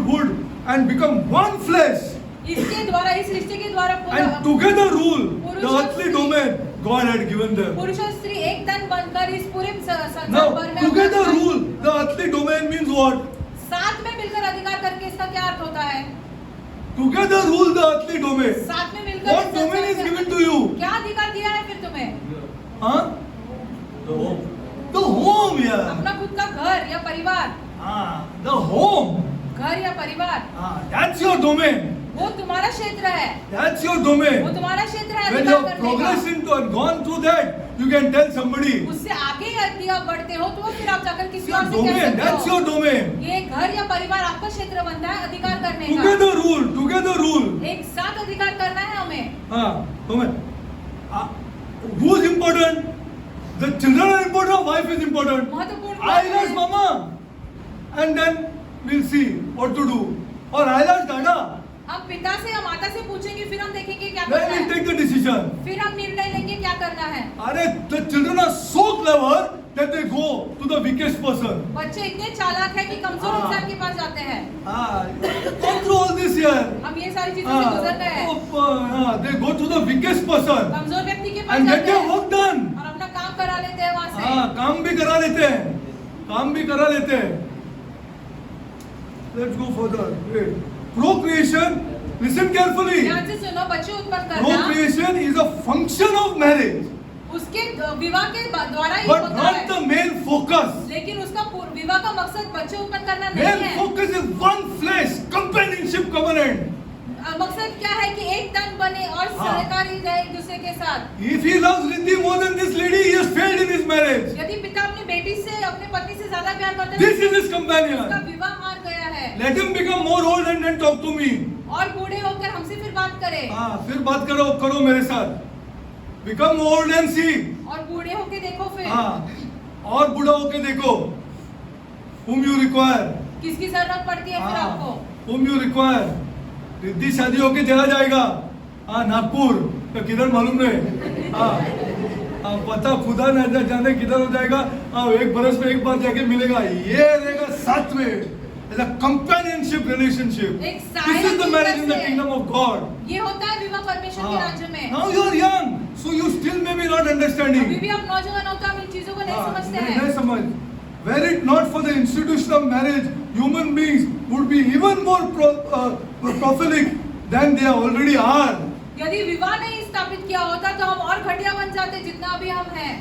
would and become one flesh इसके द्वारा, इस रिश्ते के द्वारा and together rule the पुरुष और earthly स्त्री- domain God had given them. पुरुष और स्त्री एक तन बनकर इस पूरे संसार Now भर में together अपना- rule the earthly domain means what? साथ में मिलकर अधिकार करके इसका क्या अर्थ होता है? Together rule the earthly domain. साथ में मिलकर What इस domain is संसार given में- to you? क्या अधिकार दिया है फिर तुम्हें? Huh? The home. The home, yeah. अपना खुद का घर या परिवार, The home. घर या परिवार, That's your domain. वो तुम्हारा क्षेत्र है। That's your domain. वो तुम्हारा क्षेत्र है When अधिकार you have करने का। progressed into and gone through that, you can tell somebody. उससे आगे यदि आप बढ़ते हो तो फिर आप जाकर किसी और Your से कह domain, सकते that's your हो domain. ये घर या परिवार आपका क्षेत्र बनता है अधिकार करने का। Together rule. एक साथ अधिकार करना है हमें। हाँ, domain. Who is important? The children are important or wife is important? महत्वपूर्ण I'll ask mama. And then we'll see what to do. Or I'll ask dada. हम पिता से या माता से पूछेंगे फिर हम देखेंगे क्या Then करना we'll है। take the decision. फिर हम निर्णय लेंगे क्या करना है। अरे the children are so clever that they go to the weakest person. बच्चे इतने चालाक है कि कमजोर हाँ। इंसान के पास जाते हैं। Go through all this here. हम ये सारी चीजों से गुजर रहे हैं। They go to the weakest person कमजोर व्यक्ति के पास and get जाते their हैं work done. और अपना काम करा लेते हैं वहाँ से। काम भी करा लेते हैं। Let's go further. Wait. Procreation. Listen carefully. ध्यान से सुनो, बच्चे उत्पन्न करना Procreation is a function of marriage, उसके विवाह के द्वारा ही but होता not है। the main focus. लेकिन उसका विवाह का मकसद बच्चे उत्पन्न करना नहीं Main है। focus is one flesh, companionship covenant. मकसद क्या है कि एक तन बने और हाँ। सहकारी रहे एक दूसरे के साथ। If he loves Riddhi more than this lady, he has failed in his marriage. यदि पिता अपनी बेटी से अपने पत्नी से ज्यादा प्यार करते This हैं is his उसका companion. विवाह हार गया है। Let him become more old and then talk to me. और बूढ़े होकर हमसे फिर बात करे फिर बात करो मेरे साथ. Become old and see. और बूढ़े होके देखो फिर और बूढ़ा होके देखो. Whom you require. किसकी जरूरत पड़ती है फिर आपको। Whom you require. रिद्धि शादी होके चला जाएगा नागपुर तो किधर मालूम नहीं। पता खुदा न जाने किधर हो जाएगा। एक बरस में एक बार जाके मिलेगा। ये रहेगा साथ में as a companionship relationship. This is the marriage in the kingdom of God. ये होता है विवाह परमेश्वर के राज्य में। Now you are young, so you still may be not understanding. अभी भी आप नौजवान हो तो हम इन चीजों को नहीं समझते हैं। नहीं समझ। Were it not for the institution of marriage, human beings would be even more prolific than they already are. यदि विवाह नहीं स्थापित किया होता तो हम और घटिया बन जाते जितना अभी हम हैं।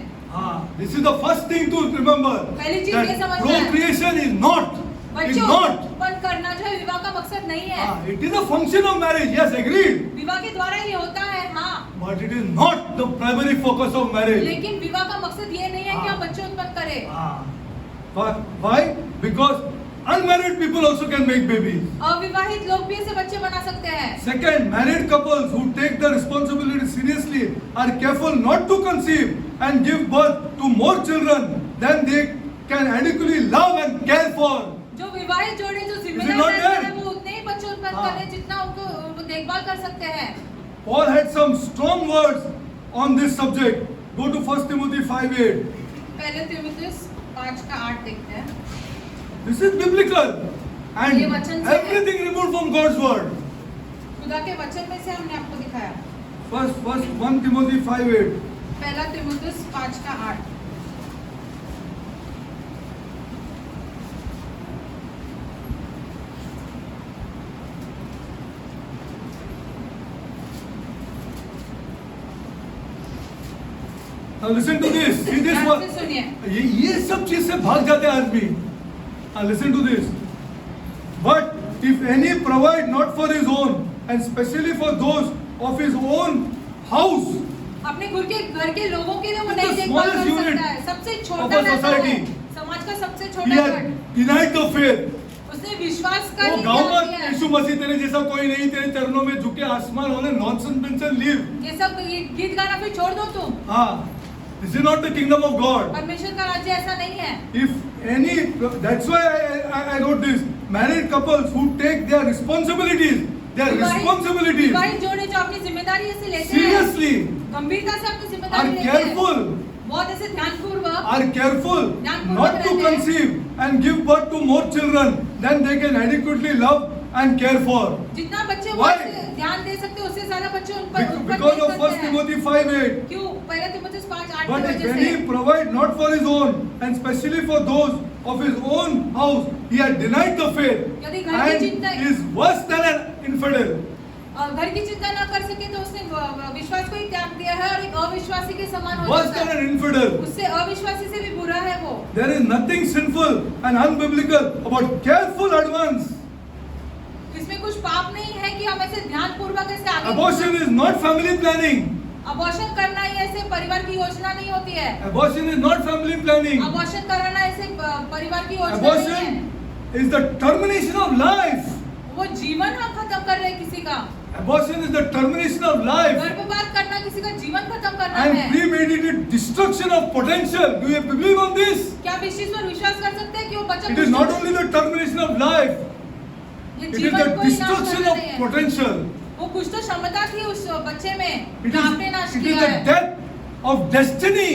This is the first thing to remember. पहली चीज ये That समझना है। procreation is not. बच्चों उत्पन्न करना जो है विवाह का मकसद नहीं है। It is a function of marriage. Yes, agreed. विवाह के द्वारा ही होता है हाँ। But it is not the primary focus of marriage. लेकिन विवाह का मकसद ये नहीं है कि हम बच्चे उत्पन्न करें। Why? Because unmarried people also can make babies. अविवाहित लोग भी ऐसे बच्चे बना सकते हैं। Second, married couples who take the responsibility seriously are careful not to conceive and give birth to more children than they can adequately love and care for. जो विवाहित जोड़े जो not जिम्मेदार there? हैं वो उतने ही बच्चे उत्पन्न कर रहे हैं जितना उनको देखभाल कर सकते हैं। Paul had some strong words on this subject. Go to 1 Timothy 5:8. पहले तीमुथियुस 5:8 देखते हैं। This is biblical and ये वचन से है। everything removed from God's word. खुदा के वचन में से हमने आपको दिखाया। First 1 Timothy 5:8. पहला तीमुथियुस 5:8। Now listen to this. See this ध्यान one. से सुनिए। ये सब चीज से भाग जाते हैं आदमी. Listen to this. But if any provide not for his own and specially for those of his own house, अपने घर के लोगों के लिए वो The नहीं देखभाल smallest कर unit सकता है। सबसे of छोटा a नेता society. है। समाज का सबसे he छोटा had गण। denied the faith. उसने विश्वास का वो ही गाँव त्याग में किया है। यीशु मसीह तेरे जैसा कोई नहीं, तेरे चरणों में झुके आसमान होने नॉनसेंस पेंशन लीव. ये सब गीत गाना फिर छोड़ दो तुम। This is not the kingdom of God. परमेश्वर का राज्य ऐसा नहीं है। If any, that's why I wrote this. Married couples who take their responsibilities, विवाहित जोड़े जो अपनी जिम्मेदारी ऐसे लेते हैं, seriously, गंभीरता से अपनी are जिम्मेदारी लेते हैं, careful, बहुत ऐसे ध्यानपूर्वक are careful not to conceive and give birth to more children than they can adequately love and care for. जितना बच्चे Why? ध्यान दे सकते हैं उससे ज्यादा बच्चे उन पर Because of 1 Timothy 5:8. क्यों? पहले तीमुथियुस 5:8 But की if वजह any से। provide not for his own and specially for those of his own house, he had denied the faith यदि घर की and चिंता is worse than an infidel. घर की चिंता न कर सके तो उसने विश्वास को ही त्याग दिया है और एक अविश्वासी के समान हो Worse जाता than है। an infidel. उससे अविश्वासी से भी बुरा है वो। There is nothing sinful and unbiblical about careful advance. इसमें कुछ पाप नहीं है कि हम ऐसे ध्यानपूर्वक ऐसे आगे। Abortion is not family planning. Abortion करना ही ऐसे परिवार की योजना नहीं होती है। Abortion is not family planning. Abortion कराना ऐसे परिवार की योजना नहीं है। Abortion is the termination of life. वो जीवन हम खत्म कर रहे हैं किसी का। Abortion is the termination of life गर्भपात करना किसी का जीवन खत्म करना and है। premeditated destruction of potential. Do you believe on this? क्या आप इस चीज पर विश्वास कर सकते हैं कि वो बच्चा It is not only the termination of life, ये it is जीवन the को ही नाश destruction करना of नहीं है। potential. वो कुछ तो क्षमता थी उस बच्चे में It जो is, आपने नाश it is किया the है। death of destiny.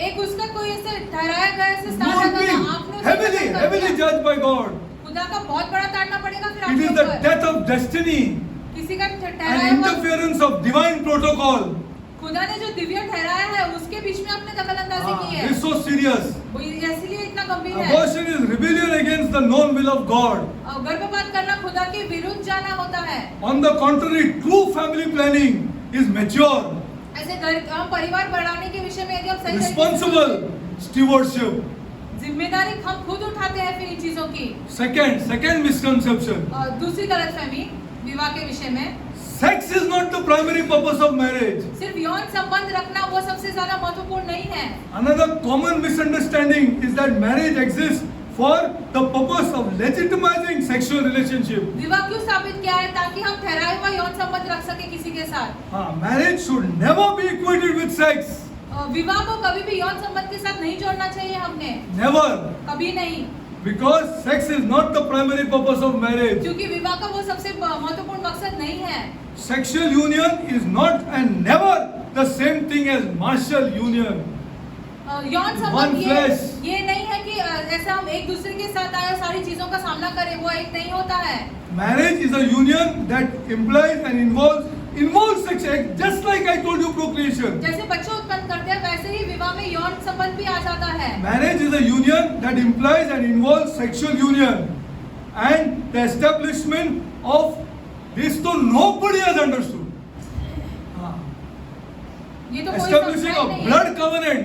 एक उसका कोई ऐसे ठहराया गया ऐसे You स्थान will था be तो आपने उसे heavily, खत्म कर heavily दिया। judged by God. खुदा का बहुत बड़ा ताड़ना पड़ेगा फिर It आपके is the ऊपर। death of destiny किसी का and ठहराया हुआ interference of divine protocol. खुदा ने जो दिव्य ठहराया है उसके बीच में आपने दखलंदाजी की है। This is so serious. वो इसीलिए इतना गंभीर है। Abortion is rebellion against the known will of God. और गर्भपात करना खुदा के विरुद्ध जाना होता है। On the contrary, true family planning is mature, ऐसे हम परिवार बढ़ाने के विषय में यदि हम सही तरीके से responsible stewardship. जिम्मेदारी हम खुद उठाते हैं फिर इन चीजों की। Second misconception. और दूसरी गलतफहमी विवाह के विषय में, Sex is not the primary purpose of marriage. सिर्फ यौन संबंध रखना वो सबसे ज्यादा महत्वपूर्ण नहीं है। Another common misunderstanding is that marriage exists for the purpose of legitimizing sexual relationship. विवाह क्यों स्थापित किया है? ताकि हम ठहराए हुआ यौन संबंध रख सके किसी के साथ। Marriage should never be equated with sex. विवाह को कभी भी यौन संबंध के साथ नहीं जोड़ना चाहिए हमने, Never. कभी नहीं, Because sex is not the primary purpose of marriage. क्योंकि विवाह का वो सबसे महत्वपूर्ण मकसद नहीं है। Sexual union is not and never the same thing as martial union. यौन One संबंध flesh. ये नहीं है कि ऐसा हम एक दूसरे के साथ आए और सारी चीजों का सामना करें, वो एक नहीं होता है। Marriage is a union that implies and involves sex, just like I told you procreation. जैसे बच्चे उत्पन्न करते हैं वैसे ही विवाह में यौन संबंध भी आ जाता है। Marriage is a union that implies and involves sexual union and the establishment of this, so nobody has understood. ये तो कोई Establishing समझता a ही नहीं blood covenant,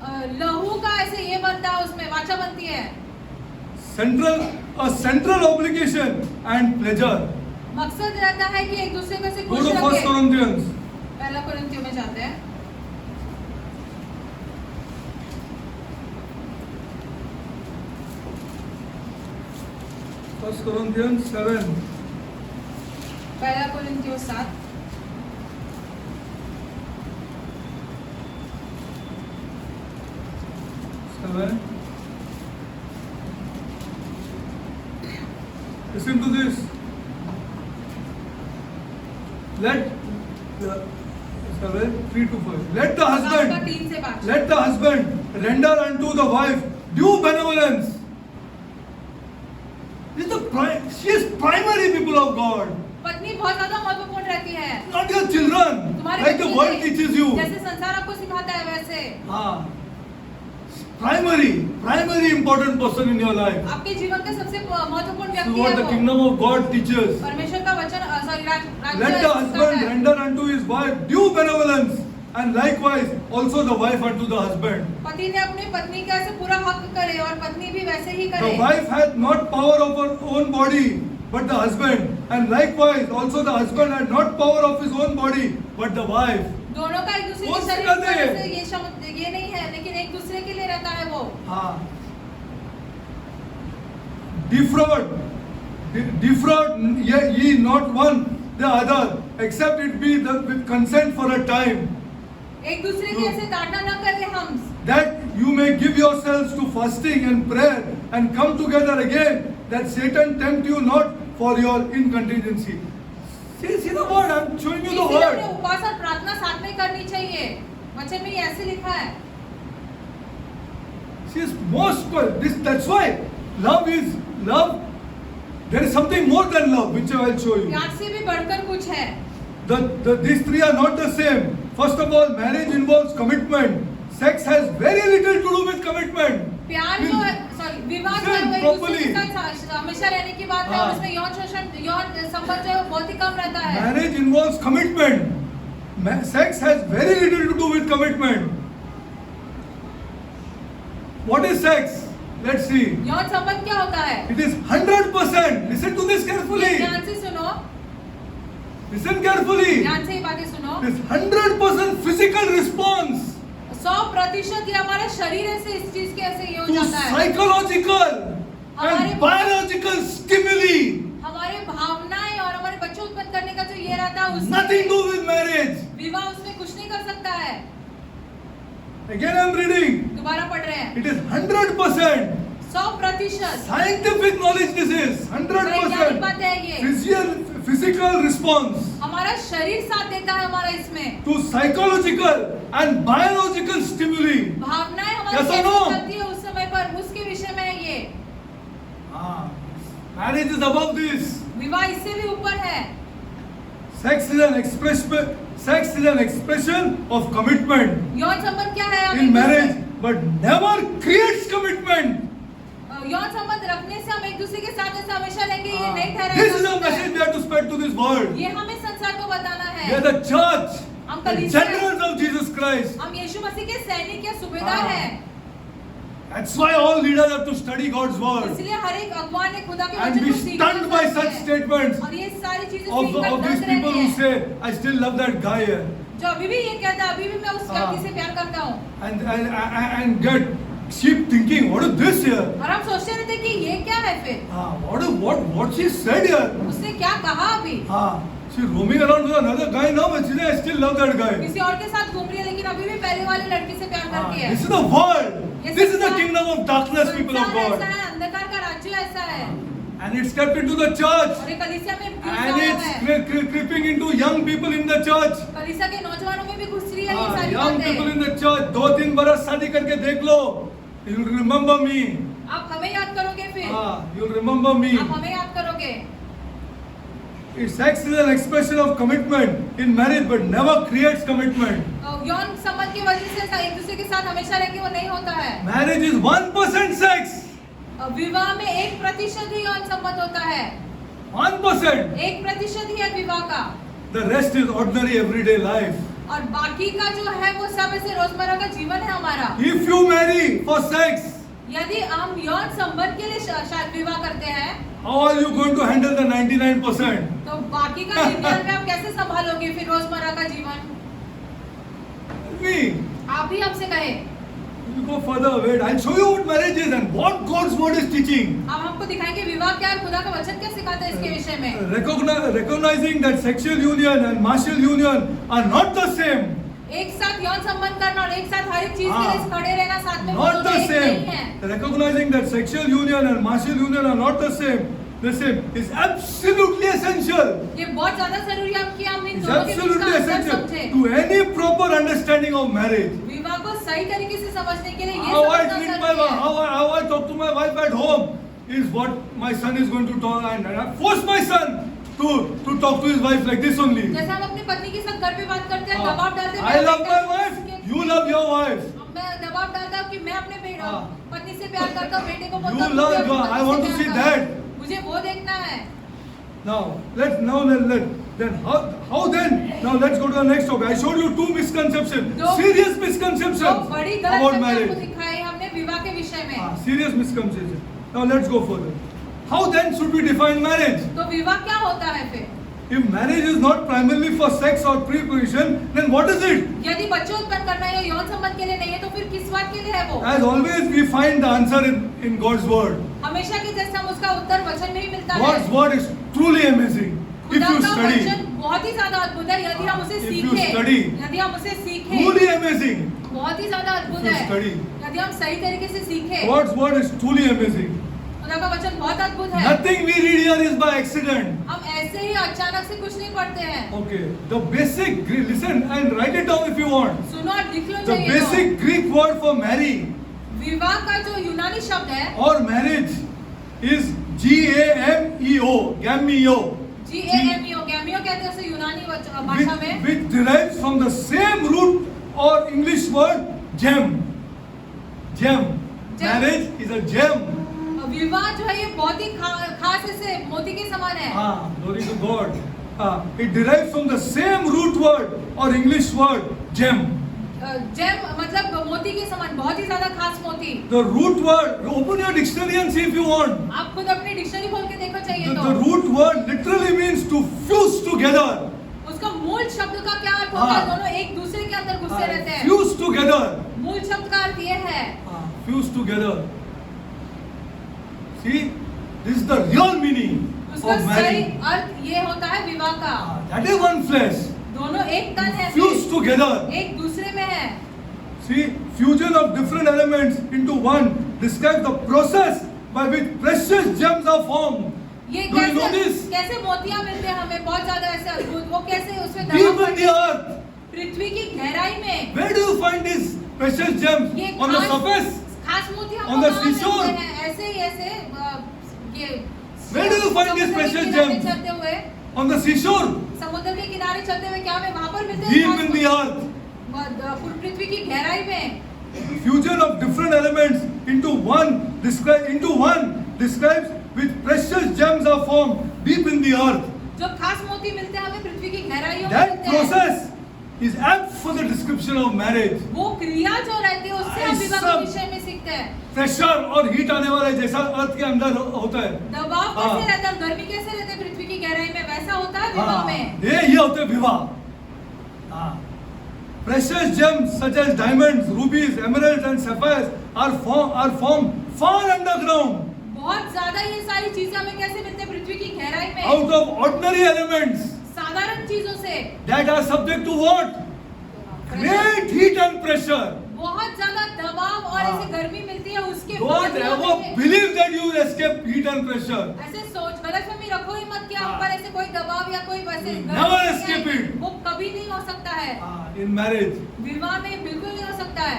है। लहू का ऐसे ये बनता है, उसमें वाचा बनती है। a central obligation and pleasure. मकसद रहता है कि एक दूसरे को से Go खुश to 1 रखे। Corinthians. पहला कोरिन्थियों में जाते हैं। 1 Corinthians 7. पहला कोरिन्थियों 7 7. Listen to this. Let 7, 3 to 5. Let the आपका husband 3 से 5 Let the husband render unto the wife due benevolence. She is primary people of God, पत्नी बहुत ज्यादा महत्वपूर्ण रहती है। not your children, तुम्हारे like the बच्चे world नहीं। teaches you. जैसे संसार आपको सिखाता है वैसे Primary important person in your life. आपके जीवन का सबसे महत्वपूर्ण This is व्यक्ति what है the वो। kingdom of God teaches. परमेश्वर का वचन सॉरी राज्य Let the सिखाता husband है। render unto his wife due benevolence, and likewise also the wife unto the husband. पति ने अपनी पत्नी का ऐसे पूरा हक करे और पत्नी भी वैसे ही करे। The wife hath not power of her own body, but the husband, and likewise also the husband had not power of his own body, but the wife. दोनों का एक दूसरे वो के शरीर सिखाते पर हैं। ऐसे ये शब्द ये नहीं है, लेकिन एक दूसरे के लिए रहता है वो। Defraud ye not one the other, except it be with consent for a time, एक दूसरे की ऐसे ताड़ना न करें हम, that you may give yourselves to fasting and prayer and come together again, that Satan tempt you not for your incontinency. See the word, I'm showing you the इसलिए हमें word. उपवास और प्रार्थना साथ में करनी चाहिए। वचन में ये ऐसे लिखा है। She is that's why love. There is something more than love, which I will show you. प्यार से भी बढ़कर कुछ है। These three are not the same. First of all, marriage involves commitment. Sex has very little to do with commitment. प्यार जो है sorry विवाह जो है वो एक दूसरे के साथ हमेशा रहने की बात है और उसमें यौन शोषण यौन संबंध जो है वो बहुत ही कम रहता है। Marriage involves commitment. Sex has very little to do with commitment. What is sex? Let's see. यौन संबंध क्या होता है? It is 100%. Listen to this carefully. ध्यान से सुनो। Listen carefully. ध्यान से ये बातें सुनो। This 100% physical response 100% ये हमारा शरीर ऐसे इस चीज के ऐसे ये हो to जाता है। psychological and biological stimuli. हमारे भावनाएं और हमारे बच्चे उत्पन्न करने का जो ये रहता है उससे Nothing to do with marriage. विवाह उसमें कुछ नहीं कर सकता है। Again I'm reading. दोबारा पढ़ रहे हैं। It is 100%. 100% Scientific knowledge this is. वैज्ञानिक 100%. बात है ये। Physical response हमारा शरीर साथ देता है हमारा इसमें। to psychological and biological stimuli. भावनाएं हमारी Yes or कैसे no? चलती है उस समय पर उसके विषय में है ये। Marriage is above this. विवाह इससे भी ऊपर है। Sex is an expression of commitment यौन संबंध क्या है? हम in एक marriage, but never creates commitment. यौन संबंध रखने से हम एक दूसरे के साथ ऐसा हमेशा रहेंगे ये नहीं This is ठहरा। a message we have to spread to this world. ये हमें संसार को बताना We are है। the church, हम the कलीसिया हैं। generals of Jesus Christ. हम यीशु मसीह के सैनिक या सूबेदार हैं। That's why all leaders have to study God's word इसलिए हर एक अगुवान ने खुदा के and वचन be को सीखना stunned by चाहिए। such statements और ये सारी चीजें of सीखकर these दर्द people रहनी who है। say, I still love that guy here. जो अभी भी ये कहता है, अभी भी मैं उस व्यक्ति से प्यार करता हूँ। And get keep thinking, what is this here? और हम सोचते रहते कि ये क्या है फिर? What she said here? उसने क्या कहा अभी? She's roaming around with another guy now, but she says, I still love that guy. किसी और के साथ घूम रही है लेकिन अभी भी पहले वाले लड़की से प्यार करती है। This is the world. ये This is the संसार- kingdom of darkness, people of संसार God. ऐसा है, अंधकार का राज्य ऐसा है। And it's kept into the church. और ये कलीसिया में घुस And रहा it's है। creeping into young people in the church. कलीसिया के नौजवानों में भी घुस रही है ये सारी Young people बातें। in the church. 2-3 बरस शादी करके देख लो. You'll remember me. आप हमें याद करोगे फिर? You'll remember me. आप हमें याद करोगे? Sex is an expression of commitment in marriage, but never creates commitment. यौन संबंध की वजह से एक दूसरे के साथ हमेशा रह के वो नहीं होता है। Marriage is 1% sex. विवाह में 1% ही यौन संबंध होता है। 1%. 1% ही है विवाह का। The rest is ordinary everyday life. और बाकी का जो है वो सब ऐसे रोजमर्रा का जीवन है हमारा। If you marry for sex, यदि हम यौन संबंध के लिए शायद विवाह करते हैं, how are you going to handle the 99%? तो बाकी का 99 आप कैसे संभालोगे फिर रोजमर्रा का जीवन? Me. आप भी हमसे कहें। You go further. Wait, I'll show you what marriage is and what God's word is teaching. अब हमको दिखाएंगे विवाह क्या है, खुदा का वचन क्या सिखाता है इसके विषय में। Recognizing that sexual union and martial union are not the same. एक साथ यौन संबंध करना और एक साथ हर एक चीज के लिए खड़े रहना साथ में, वो Not दोनों the एक same. नहीं है। Recognizing that sexual union and martial union are not the same. The same is absolutely essential. ये बहुत ज्यादा जरूरी है कि हम इन It's दोनों के बीच का absolutely अंतर essential समझें। to any proper understanding of marriage. विवाह को सही तरीके से समझने के लिए ये How I समझना treat जरूरी है। how I talk to my wife at home is what my son is going to talk, and I force my son to talk to his wife like this only. जैसे हम अपनी पत्नी के साथ घर पे बात करते हैं, दबाव डालते हैं। I love my wife. You love your wife. मैं दबाव डालता हूँ कि मैं अपने पत्नी से प्यार करता हूँ, बेटे को You बोलता हूँ love कि your- अपनी I want पत्नी to से see प्यार that. करो। मुझे वो देखना है। Now let's go to the next topic. I showed you 2 misconceptions, दो- serious तो misconceptions बड़ी गलत about बातें marriage. आपको दिखाई हमने विवाह के विषय में। Serious misconceptions. Now let's go further. How then should we define marriage? तो विवाह क्या होता है फिर? If marriage is not primarily for sex or pre-position, then what is it? यदि बच्चे उत्पन्न करना या यौन संबंध के लिए नहीं है तो फिर किस बात के लिए है वो? As always, we find the answer in God's word. हमेशा की जैसे हम उसका उत्तर वचन में ही मिलता है। God's word is truly amazing. If खुदा you का study, वचन बहुत ही ज्यादा अद्भुत है यदि हम उसे If you सीखें। study, यदि हम उसे सीखें, truly amazing. बहुत ही ज्यादा अद्भुत If you है। study, यदि हम सही तरीके से सीखें, God's word is truly amazing. खुदा का वचन बहुत अद्भुत है। Nothing we read here is by accident. हम ऐसे ही अचानक से कुछ नहीं पढ़ते हैं। Okay, the basic, listen and write it down if you want. सुनो और लिख लो The चाहिए। basic Greek word for marry विवाह का जो यूनानी शब्द है or marriage is G-A-M-E-O, gameo, GAMEO, गैमियो कहते हैं उसे यूनानी भाषा में। which derives from the same root or English word gem. Gem. Marriage is a gem. विवाह जो है ये बहुत ही खास ऐसे मोती के समान है। Glory to God. It derives from the same root word or English word gem. Gem मतलब मोती के समान, बहुत ही ज्यादा खास मोती। The root word, open your dictionary and see if you want. आप खुद अपनी डिक्शनरी खोल के देखो चाहिए The तो। root word literally means to fuse together. मूल शब्द का क्या अर्थ होता है? हाँ। दोनों एक दूसरे के अंदर घुसे रहते हैं। Fused together. मूल शब्द का अर्थ ये है। Fused together. See, this is the real meaning उसका of सही marriage. अर्थ ये होता है विवाह का। That is one flesh. दोनों एक तन है, Fused together. एक दूसरे में है। See, fusion of different elements into one describes the process by which precious gems are formed. ये Do you know कैसे this? कैसे मोतियां मिलते हैं हमें, बहुत ज्यादा ऐसे अद्भुत। वो कैसे उसमें Deep दबाव in the earth. पृथ्वी की गहराई में Where do you find these precious gems? ये On the खास- surface? खास मोती हमको On the कहाँ seashore? मिलते हैं? ऐसे ही ऐसे ये Where do you find these समुद्र के precious किनारे gems? चलते हुए, On the seashore? समुद्र के किनारे चलते हुए क्या हमें वहां पर मिलते हैं? Deep खास in the earth. पृथ्वी की गहराई में। Fusion of different elements into one describes which precious gems are formed deep in the earth. जो खास मोती मिलते हैं हमें पृथ्वी की गहराइयों में That मिलते हैं। process is apt for the description of marriage. वो क्रिया जो रहती है उससे हम विवाह के विषय में सीखते हैं। प्रेशर और हीट आने वाला है जैसा अर्थ के अंदर होता है। दबाव हाँ। कैसे रहता है, गर्मी कैसे रहती है पृथ्वी की गहराई में, वैसा होता है विवाह में। ये होते हैं विवाह। Precious gems such as diamonds, rubies, emeralds and sapphires are formed far underground. बहुत ज्यादा ये सारी चीजें हमें कैसे मिलते हैं पृथ्वी की गहराई में, Out of ordinary elements साधारण चीजों से। that are subject to what? Great heat and pressure. बहुत ज्यादा दबाव और हाँ। ऐसे गर्मी मिलती है, उसके Don't बाद भी ever हमें believe that you will escape heat and pressure. ऐसे सोच गलतफहमी रखो ही मत कि हम हाँ। पर ऐसे कोई दबाव या कोई वैसे गर्मी Never नहीं escape आएगी। it. वो कभी नहीं हो सकता है In marriage. विवाह में, बिल्कुल नहीं हो सकता है।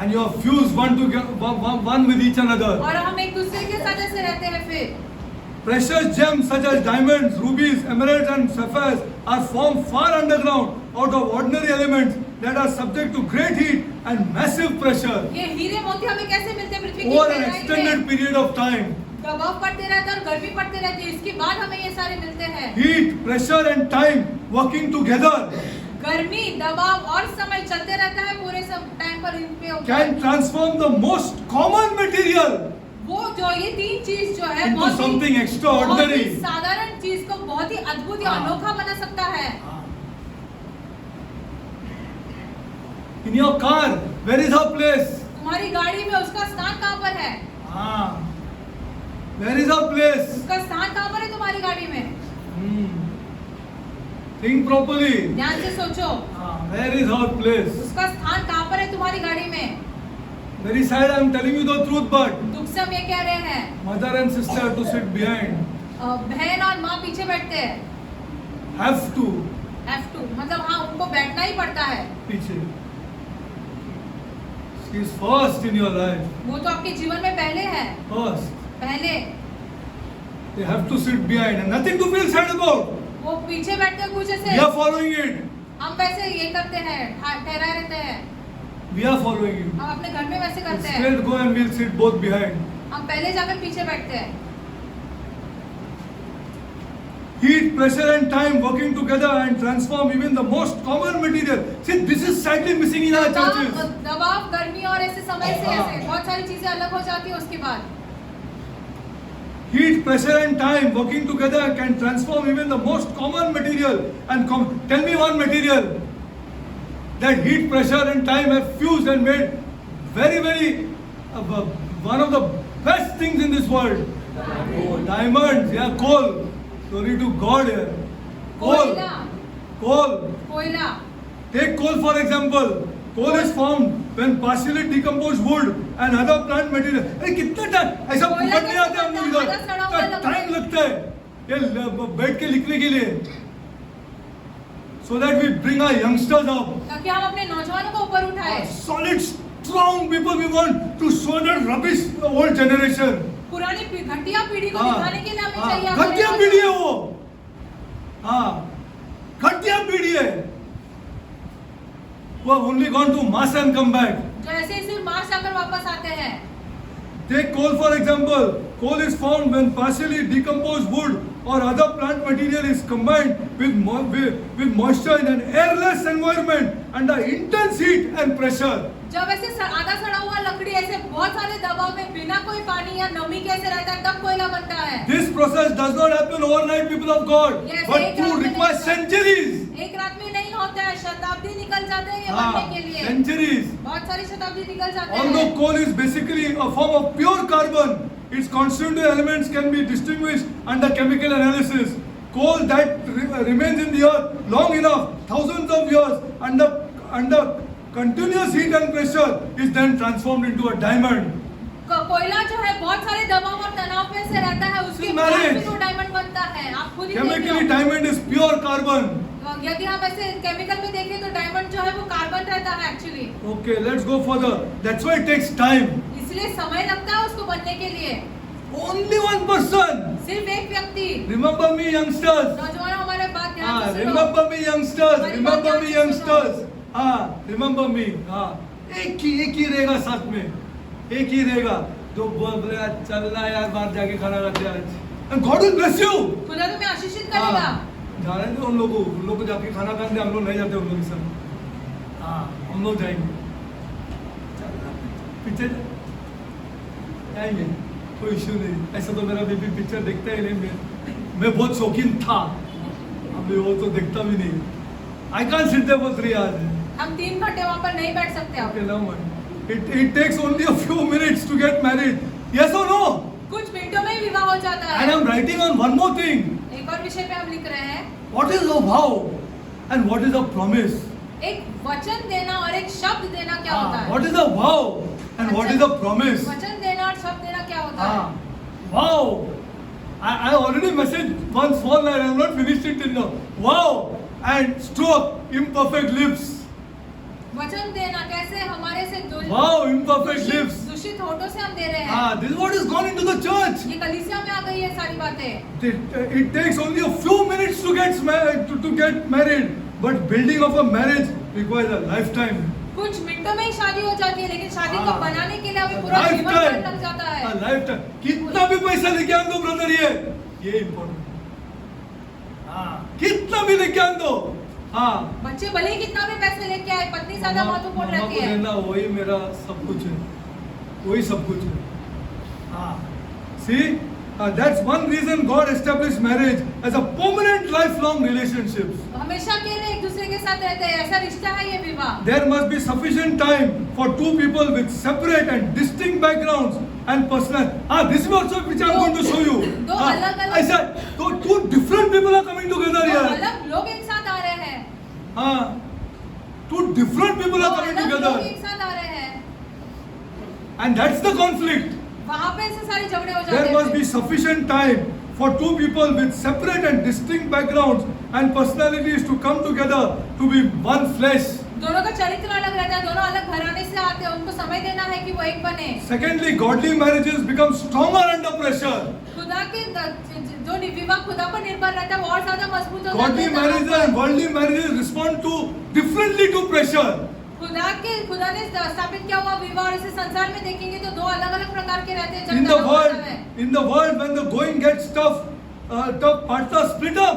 And you are fused one with each another. और हम एक दूसरे के साथ ऐसे रहते हैं फिर। Precious gems such as diamonds, rubies, emeralds and sapphires are formed far underground out of ordinary elements that are subject to great heat and massive pressure ये हीरे मोती हमें कैसे मिलते हैं पृथ्वी की over an गहराई में? extended period of time. दबाव पड़ते रहता है और गर्मी पड़ते रहती है, इसके बाद हमें ये सारे मिलते हैं। Heat, pressure and time working together गर्मी, दबाव और समय चलते रहता है पूरे टाइम पर इन पे होता है। can transform the most common material वो जो ये तीन चीज जो है into बहुत something ही extraordinary. साधारण चीज को बहुत ही अद्भुत या हाँ। अनोखा बना सकता है। In your car, where is our place? तुम्हारी गाड़ी में उसका स्थान कहाँ पर है? Where is our place? उसका स्थान कहाँ पर है तुम्हारी गाड़ी में? Think properly. ध्यान से सोचो, Where is our place? उसका स्थान कहाँ पर है तुम्हारी गाड़ी में? Very sad, I am telling you the truth, but दुख से हम ये कह रहे हैं, mother and sister to sit behind. बहन और माँ पीछे बैठते हैं। Have to Have to, मतलब हाँ उनको बैठना ही पड़ता है। पीछे. She is first in your life. वो तो आपके जीवन में पहले है, First. पहले। They have to sit behind and nothing to feel sad about. वो पीछे बैठते हैं कुछ ऐसे, We are following it. हम वैसे ये करते हैं, ठहराए रहते हैं। We are following it. हम अपने घर में वैसे करते हैं, Straight go and we'll sit both behind. हम पहले जाकर पीछे बैठते हैं। Heat, pressure and time working together and transform even the most common material. See, this is sadly missing in our churches. दबाव, गर्मी और ऐसे समय से ऐसे बहुत सारी चीजें अलग हो जाती है उसके बाद। Heat, pressure and time working together can transform even the most common material. And tell me one material that heat, pressure and time have fused and made very one of the best things in this world. Diamonds, yeah, coal. Glory to God here. Coal. कोयला, Take coal for example. Coal is formed when partially decomposed wood and other plant material. अरे कितना time ऐसा फुकट नहीं आते हम लोग इधर, टाइम लगता है ये बैठ के लिखने के लिए. So that we bring our youngsters up. ताकि हम अपने नौजवानों को ऊपर उठाए। Solid, strong people we want to show that rubbish the old generation. पुरानी घटिया पीढ़ी को दिखाने के लिए हमें चाहिए। घटिया पीढ़ी है वो. घटिया पीढ़ी है. Who have only gone to mass and come back. जो ऐसे ही सिर्फ मार्च आकर वापस आते हैं। Take coal for example. Coal is formed when partially decomposed wood or other plant material is combined with moisture in an airless environment under intense heat and pressure. जब ऐसे आधा सड़ा हुआ लकड़ी ऐसे बहुत सारे दबाव में बिना कोई पानी या नमी के ऐसे रहता है तब कोयला बनता है। This process does not happen overnight, people of God, Yes, but एक to रात में require नहीं centuries. एक रात में नहीं होता है, शताब्दी निकल जाते हैं ये बनने के लिए। Centuries. बहुत सारी शताब्दी निकल जाते Although हैं। coal is basically a form of pure carbon, its constituent elements can be distinguished under chemical analysis. Coal that remains in the earth long enough, thousands of years, under continuous heat and pressure, is then transformed into a diamond. कोयला जो है बहुत सारे दबाव और तनाव में से रहता है, उसके बाद marriage. फिर वो डायमंड बनता है। आप खुद ही Chemically, देखिए। diamond is pure carbon. यदि आप ऐसे केमिकल में देखें तो डायमंड जो है वो कार्बन रहता है actually. Okay, let's go further. That's why it takes time. इसलिए समय लगता है उसको बनने के लिए। Only one person. सिर्फ एक व्यक्ति। Remember me, youngsters. नौजवानों हमारे बात ध्यान से सुनो। Remember me, youngsters. हमारी Remember बात me, ध्यान से सुनो। youngsters. Remember me. एक ही रहेगा साथ में, एक ही रहेगा जो बोले आज चलना है यार बाहर जाके खाना खाते हैं आज, and God will bless you. खुदा तुम्हें आशीषित करेगा। जा रहे थे उन लोगों को जाके खाना खाने, हम लोग नहीं जाते उन लोगों के साथ। हम लोग जाएंगे, पीछे जाएंगे, कोई इश्यू नहीं। ऐसा तो मेरा बेबी पिक्चर देखता ही नहीं, मैं बहुत शौकीन था, अभी वो तो देखता भी नहीं। I can't sit there for 3 hours. हम 3 घंटे वहाँ पर नहीं बैठ सकते आप। Okay, no man. It takes only a few minutes to get married. Yes or no? कुछ मिनटों में ही विवाह हो जाता And है। I'm writing on one more thing. एक और विषय पे हम लिख रहे हैं, What is a vow and what is a promise? एक वचन देना और एक शब्द देना क्या होता है? What is a vow and what is a promise? वचन देना और शब्द देना क्या होता है? Vow. I already messaged one small line. I have not finished it till now. Vow and stroke imperfect lips. वचन देना कैसे हमारे से Wow, imperfect lips. दूषित होठों से हम दे रहे हैं। This is what has gone into the church. ये कलीसिया में आ गई है सारी बातें। It takes only a few minutes to get married, but building of a marriage requires a lifetime. कुछ मिनटों में ही शादी हो जाती है, लेकिन शादी को हाँ। बनाने के लिए अभी पूरा जीवन भर लग जाता है। A lifetime. कितना भी पैसा लेके आन दो ब्रदर, ये इम्पोर्टेंट। कितना भी लेके आन दो, बच्चे भले ही कितना भी पैसे लेके आए, पत्नी ज्यादा महत्वपूर्ण मामा रहती को है। देना वही मेरा सब कुछ है, वही सब कुछ है। See, that's one reason God established marriage as a permanent lifelong relationship. हमेशा के लिए एक दूसरे के साथ रहते हैं, ऐसा रिश्ता है ये विवाह। There must be sufficient time for two people with separate and distinct backgrounds and personal. This is also which I am going to show you. दो अलग-अलग- I said, two different people are coming together दो here. अलग लोग एक साथ आ रहे हैं। Two different people दो are coming अलग लोग together, एक साथ आ रहे हैं। and that's the conflict. वहाँ पे ऐसे सारे झगड़े हो जाते There must be हैं। sufficient time for two people with separate and distinct backgrounds and personalities to come together to be one flesh. दोनों का चरित्र अलग रहता है, दोनों अलग घराने से आते हैं, उनको समय देना है कि वो एक बने। Secondly, godly marriages become stronger under pressure. खुदा के जो विवाह खुदा पर निर्भर रहता है वो और ज्यादा मजबूत हो जाते Godly हैं। marriages and worldly marriages respond to differently to pressure. खुदा ने स्थापित किया हुआ विवाह और इसे संसार में देखेंगे तो दो अलग अलग प्रकार के रहते हैं। जब In तनाव होता है। the world, when the going gets tough, partners split up.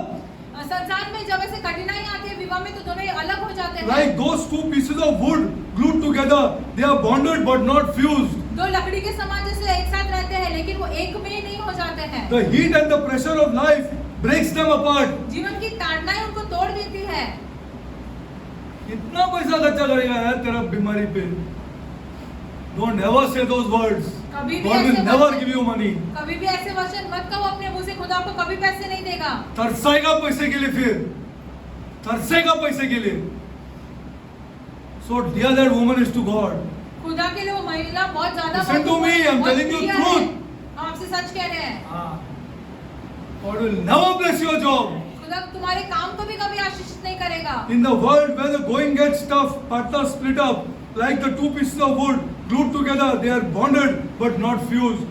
संसार में जब ऐसे कठिनाई आती है विवाह में तो दोनों अलग हो जाते हैं। Like those two pieces of wood glued together, they are bonded but not fused. दो लकड़ी के समान जैसे एक साथ रहते हैं लेकिन वो एक में नहीं हो जाते हैं। The heat and the pressure of life breaks them apart. जीवन की ताड़नाएं उनको तोड़ देती है। कितना पैसा खर्चा करेगा यार तेरा बीमारी पे? Don't ever say those words. कभी भी God will ऐसे never वचन- give you money. कभी भी ऐसे वचन मत कहो अपने मुंह से, खुदा आपको कभी पैसे नहीं देगा। तरसेगा पैसे के लिए, फिर तरसेगा पैसे के लिए. So dear that woman is to God. खुदा के लिए वो महिला बहुत ज्यादा Listen to me, I'm बहुत telling you प्रिय है। truth. हम आपसे सच कह रहे हैं। God will never bless your job. खुदा तुम्हारे काम को भी कभी आशीषित नहीं करेगा। In the world where the going gets tough, partners split up. Like the two pieces of wood glued together, they are bonded but not fused.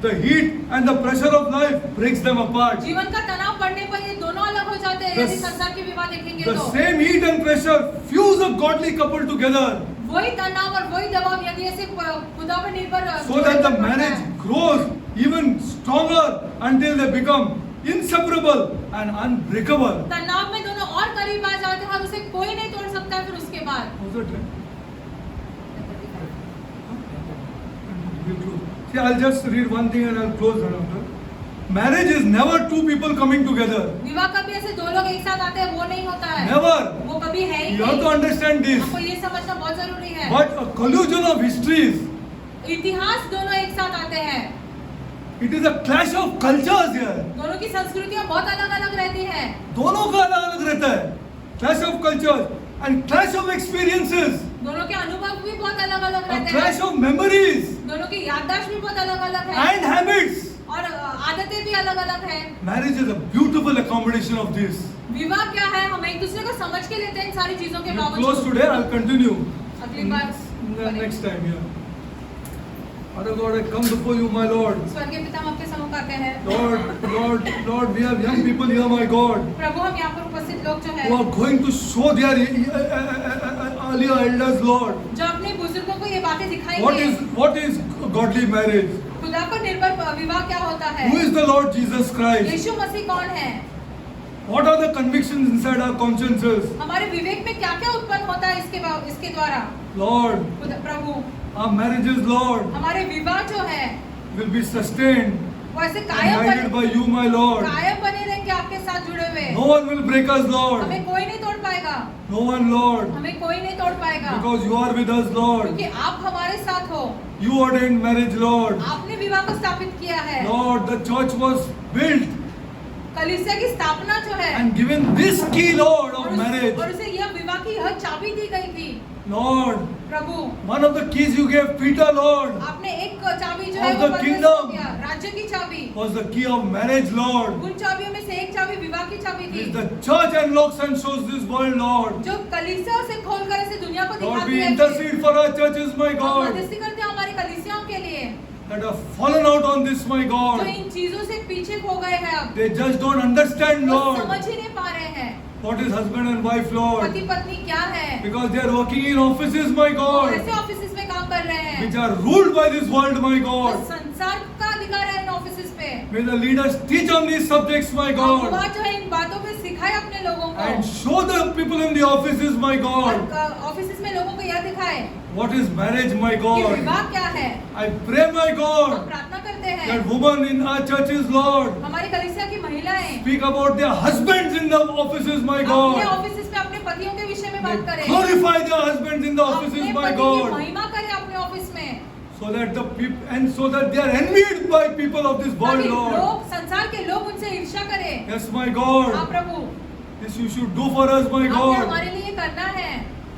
The heat and the pressure of life breaks them apart. जीवन का तनाव बढ़ने पर ये दोनों अलग हो जाते हैं। The- यदि संसार के विवाह देखेंगे The तो same heat and pressure fuse a godly couple together वही तनाव और वही दबाव यदि ऐसे खुदा पर निर्भर so that the marriage grows even stronger until they become inseparable and unbreakable. तनाव में दोनों और करीब आ जाते हैं और उसे कोई नहीं तोड़ सकता फिर उसके बाद। How's it? See, I'll just read one thing and I'll close that after. Marriage is never two people coming together. विवाह कभी ऐसे दो लोग एक साथ आते हैं वो नहीं होता है, Never. वो कभी है ही You have to नहीं। understand this. हमको ये समझना बहुत जरूरी है। But a collusion of histories. इतिहास दोनों एक साथ आते हैं, It is a clash of cultures here. दोनों की संस्कृतियाँ बहुत अलग अलग रहती हैं, दोनों का अलग अलग रहता है. Clash of cultures and clash of experiences. दोनों के अनुभव भी बहुत अलग अलग A रहते clash हैं, of memories दोनों की याददाश्त भी बहुत अलग अलग है and habits. और आदतें भी अलग अलग है। Marriage is a beautiful accommodation of this. विवाह क्या है, हम एक दूसरे को समझ के लेते हैं इन सारी चीजों के We'll close बावजूद। today. I'll continue अगली बार next time. Yeah. Father God, I come before you, my Lord. स्वर्गीय पिता, हम आपके सम्मुख आते हैं। Lord, we have young people here, my God, प्रभु, हम यहाँ पर उपस्थित लोग जो है, who are going to show their earlier elders, Lord, जो अपने बुजुर्गों को ये बातें दिखाएंगे। what is godly marriage? खुदा पर निर्भर विवाह क्या होता है? Who is the Lord Jesus Christ? यीशु मसीह कौन है? What are the convictions inside our consciences? हमारे विवेक में क्या क्या उत्पन्न होता है इसके द्वारा? Lord, Prabhu, our marriages, Lord, हमारे विवाह जो है will be sustained वो ऐसे and कायम guided by you, my Lord. बने रहेंगे आपके साथ जुड़े हुए। No one will break us, Lord. हमें कोई नहीं तोड़ पाएगा, No one, Lord, हमें कोई नहीं तोड़ पाएगा, because you are with us, Lord. क्योंकि आप हमारे साथ हो। You ordained marriage, Lord. आपने विवाह को स्थापित किया है। Lord, the church was built कलीसिया की स्थापना जो है and given this key, Lord, of marriage. और उसे यह विवाह की यह चाबी दी गई थी। Lord, Prabhu, one of the keys you gave Peter, Lord, आपने एक चाबी जो है Of वो the परमेश्वर kingdom. को दिया, राज्य की चाबी। was the key of marriage, Lord. उन चाबियों में से एक चाबी विवाह की चाबी थी, Which the church unlocks and shows this world, Lord. जो कलीसिया उसे खोलकर ऐसे दुनिया को Lord, दिखाती we है। intercede for our churches, my हम God, मध्यस्थी करते हैं हमारी कलीसियाओं के लिए, that have fallen out on this, my जो God. इन चीजों से पीछे खो गए हैं अब। They just don't understand, वो Lord, समझ ही नहीं पा रहे हैं what is husband and wife, Lord. पति पत्नी क्या है। Because they are working in offices, my वो God, ऐसे ऑफिसेस में काम कर रहे हैं, which are ruled by this world, my वो God. संसार का अधिकार है इन ऑफिसेस पे। May the leaders teach on these subjects, my God, अगुवा जो है इन बातों पे सिखाए अपने लोगों को, and show the people in the offices, my God, और ऑफिसेस में लोगों को यह दिखाए what is marriage, my कि God. विवाह क्या है। I pray, my हम God, प्रार्थना करते हैं that women in our churches, Lord, हमारी कलीसिया की महिलाएं speak about their husbands in the offices, my अपने God. ऑफिसेस में अपने पतियों के विषय में बात They करें, glorify their husbands in the अपने offices, my पति की God, महिमा करें अपने ऑफिस में, so that the people and so that they are envied by people of this world, ताकि Lord. लोग संसार के लोग उनसे ईर्ष्या करें। Yes, my हाँ God, Prabhu, this you should do for us, my आपने God, हमारे लिए करना है,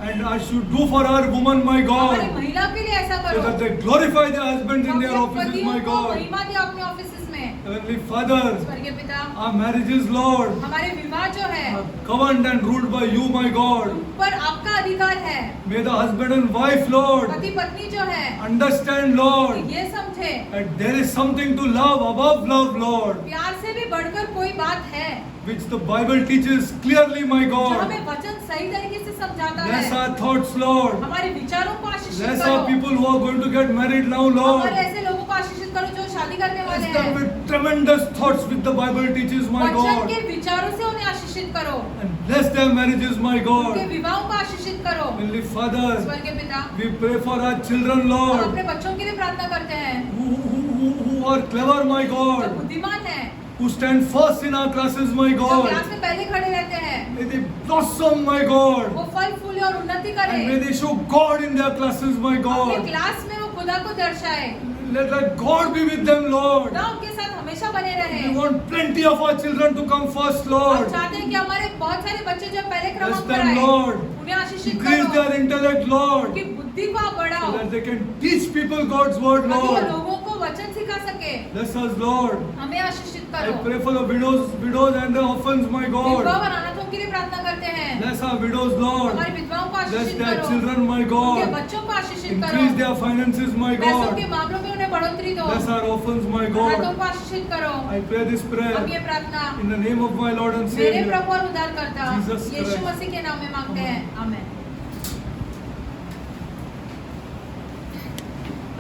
and I should do for our woman, my हमारी God, महिला के लिए ऐसा so करो, that they glorify their husbands in their अपने offices, पतियों my को God. महिमा दिया अपने ऑफिसेस में। Heavenly Father, स्वर्गीय पिता, our marriages, Lord, हमारे विवाह जो है are governed and ruled by you, my God. उन पर आपका अधिकार है। May the husband and wife, Lord, पति पत्नी जो है understand, Lord, ये समझे that there is something to love above love, Lord, प्यार से भी बढ़कर कोई बात है, which the Bible teaches clearly, my जो God. हमें वचन सही तरीके से समझाता Bless है। our thoughts, Lord. हमारे विचारों को आशीषित Bless करो, our people who are going to get married now, Lord. हमारे ऐसे लोगों को आशीषित करो जो शादी करने वाले Bless them हैं। with tremendous thoughts which the Bible teaches, my वचन God. के विचारों से उन्हें आशीषित करो, And bless their marriages, my उनके God. विवाहों को आशीषित करो। Heavenly Father, स्वर्गीय पिता, we pray for our children, हम Lord, अपने बच्चों के लिए प्रार्थना करते हैं who are clever, my जो God, बुद्धिमान है, who stand first in our classes, my जो God. क्लास में पहले खड़े रहते हैं, May they blossom, my God. वो फल फूले और उन्नति And may करे, they show God in their classes, my अपने God. क्लास में वो खुदा को दर्शाए, Let God be with them, Lord. खुदा उनके साथ हमेशा बने रहे। We want plenty of our children to come first, हम Lord. चाहते हैं कि हमारे बहुत सारे बच्चे जो पहले Bless क्रमांक पर them, आए, Lord. उन्हें आशीषित Increase करो, their intellect, Lord, उनकी बुद्धि को आप बढ़ाओ, so that they can teach people God's word, ताकि वो Lord. लोगों को वचन सिखा सके। Bless us, Lord. हमें आशीषित I करो। pray for the widows and the orphans, my विधवा God. और अनाथों के लिए प्रार्थना करते हैं, Bless our widows, Lord. हमारी विधवाओं को Bless आशीषित their करो, children, my उनके God. बच्चों को आशीषित Increase करो, their finances, my पैसों God. के मामलों में उन्हें बढ़ोतरी दो, Bless our orphans, my अनाथों God. को आशीषित करो। I pray this हम prayer ये प्रार्थना in the name of my Lord and मेरे Savior, प्रभु और उद्धारकर्ता Jesus यीशु Christ. मसीह के नाम में मांगते हैं, आमेन।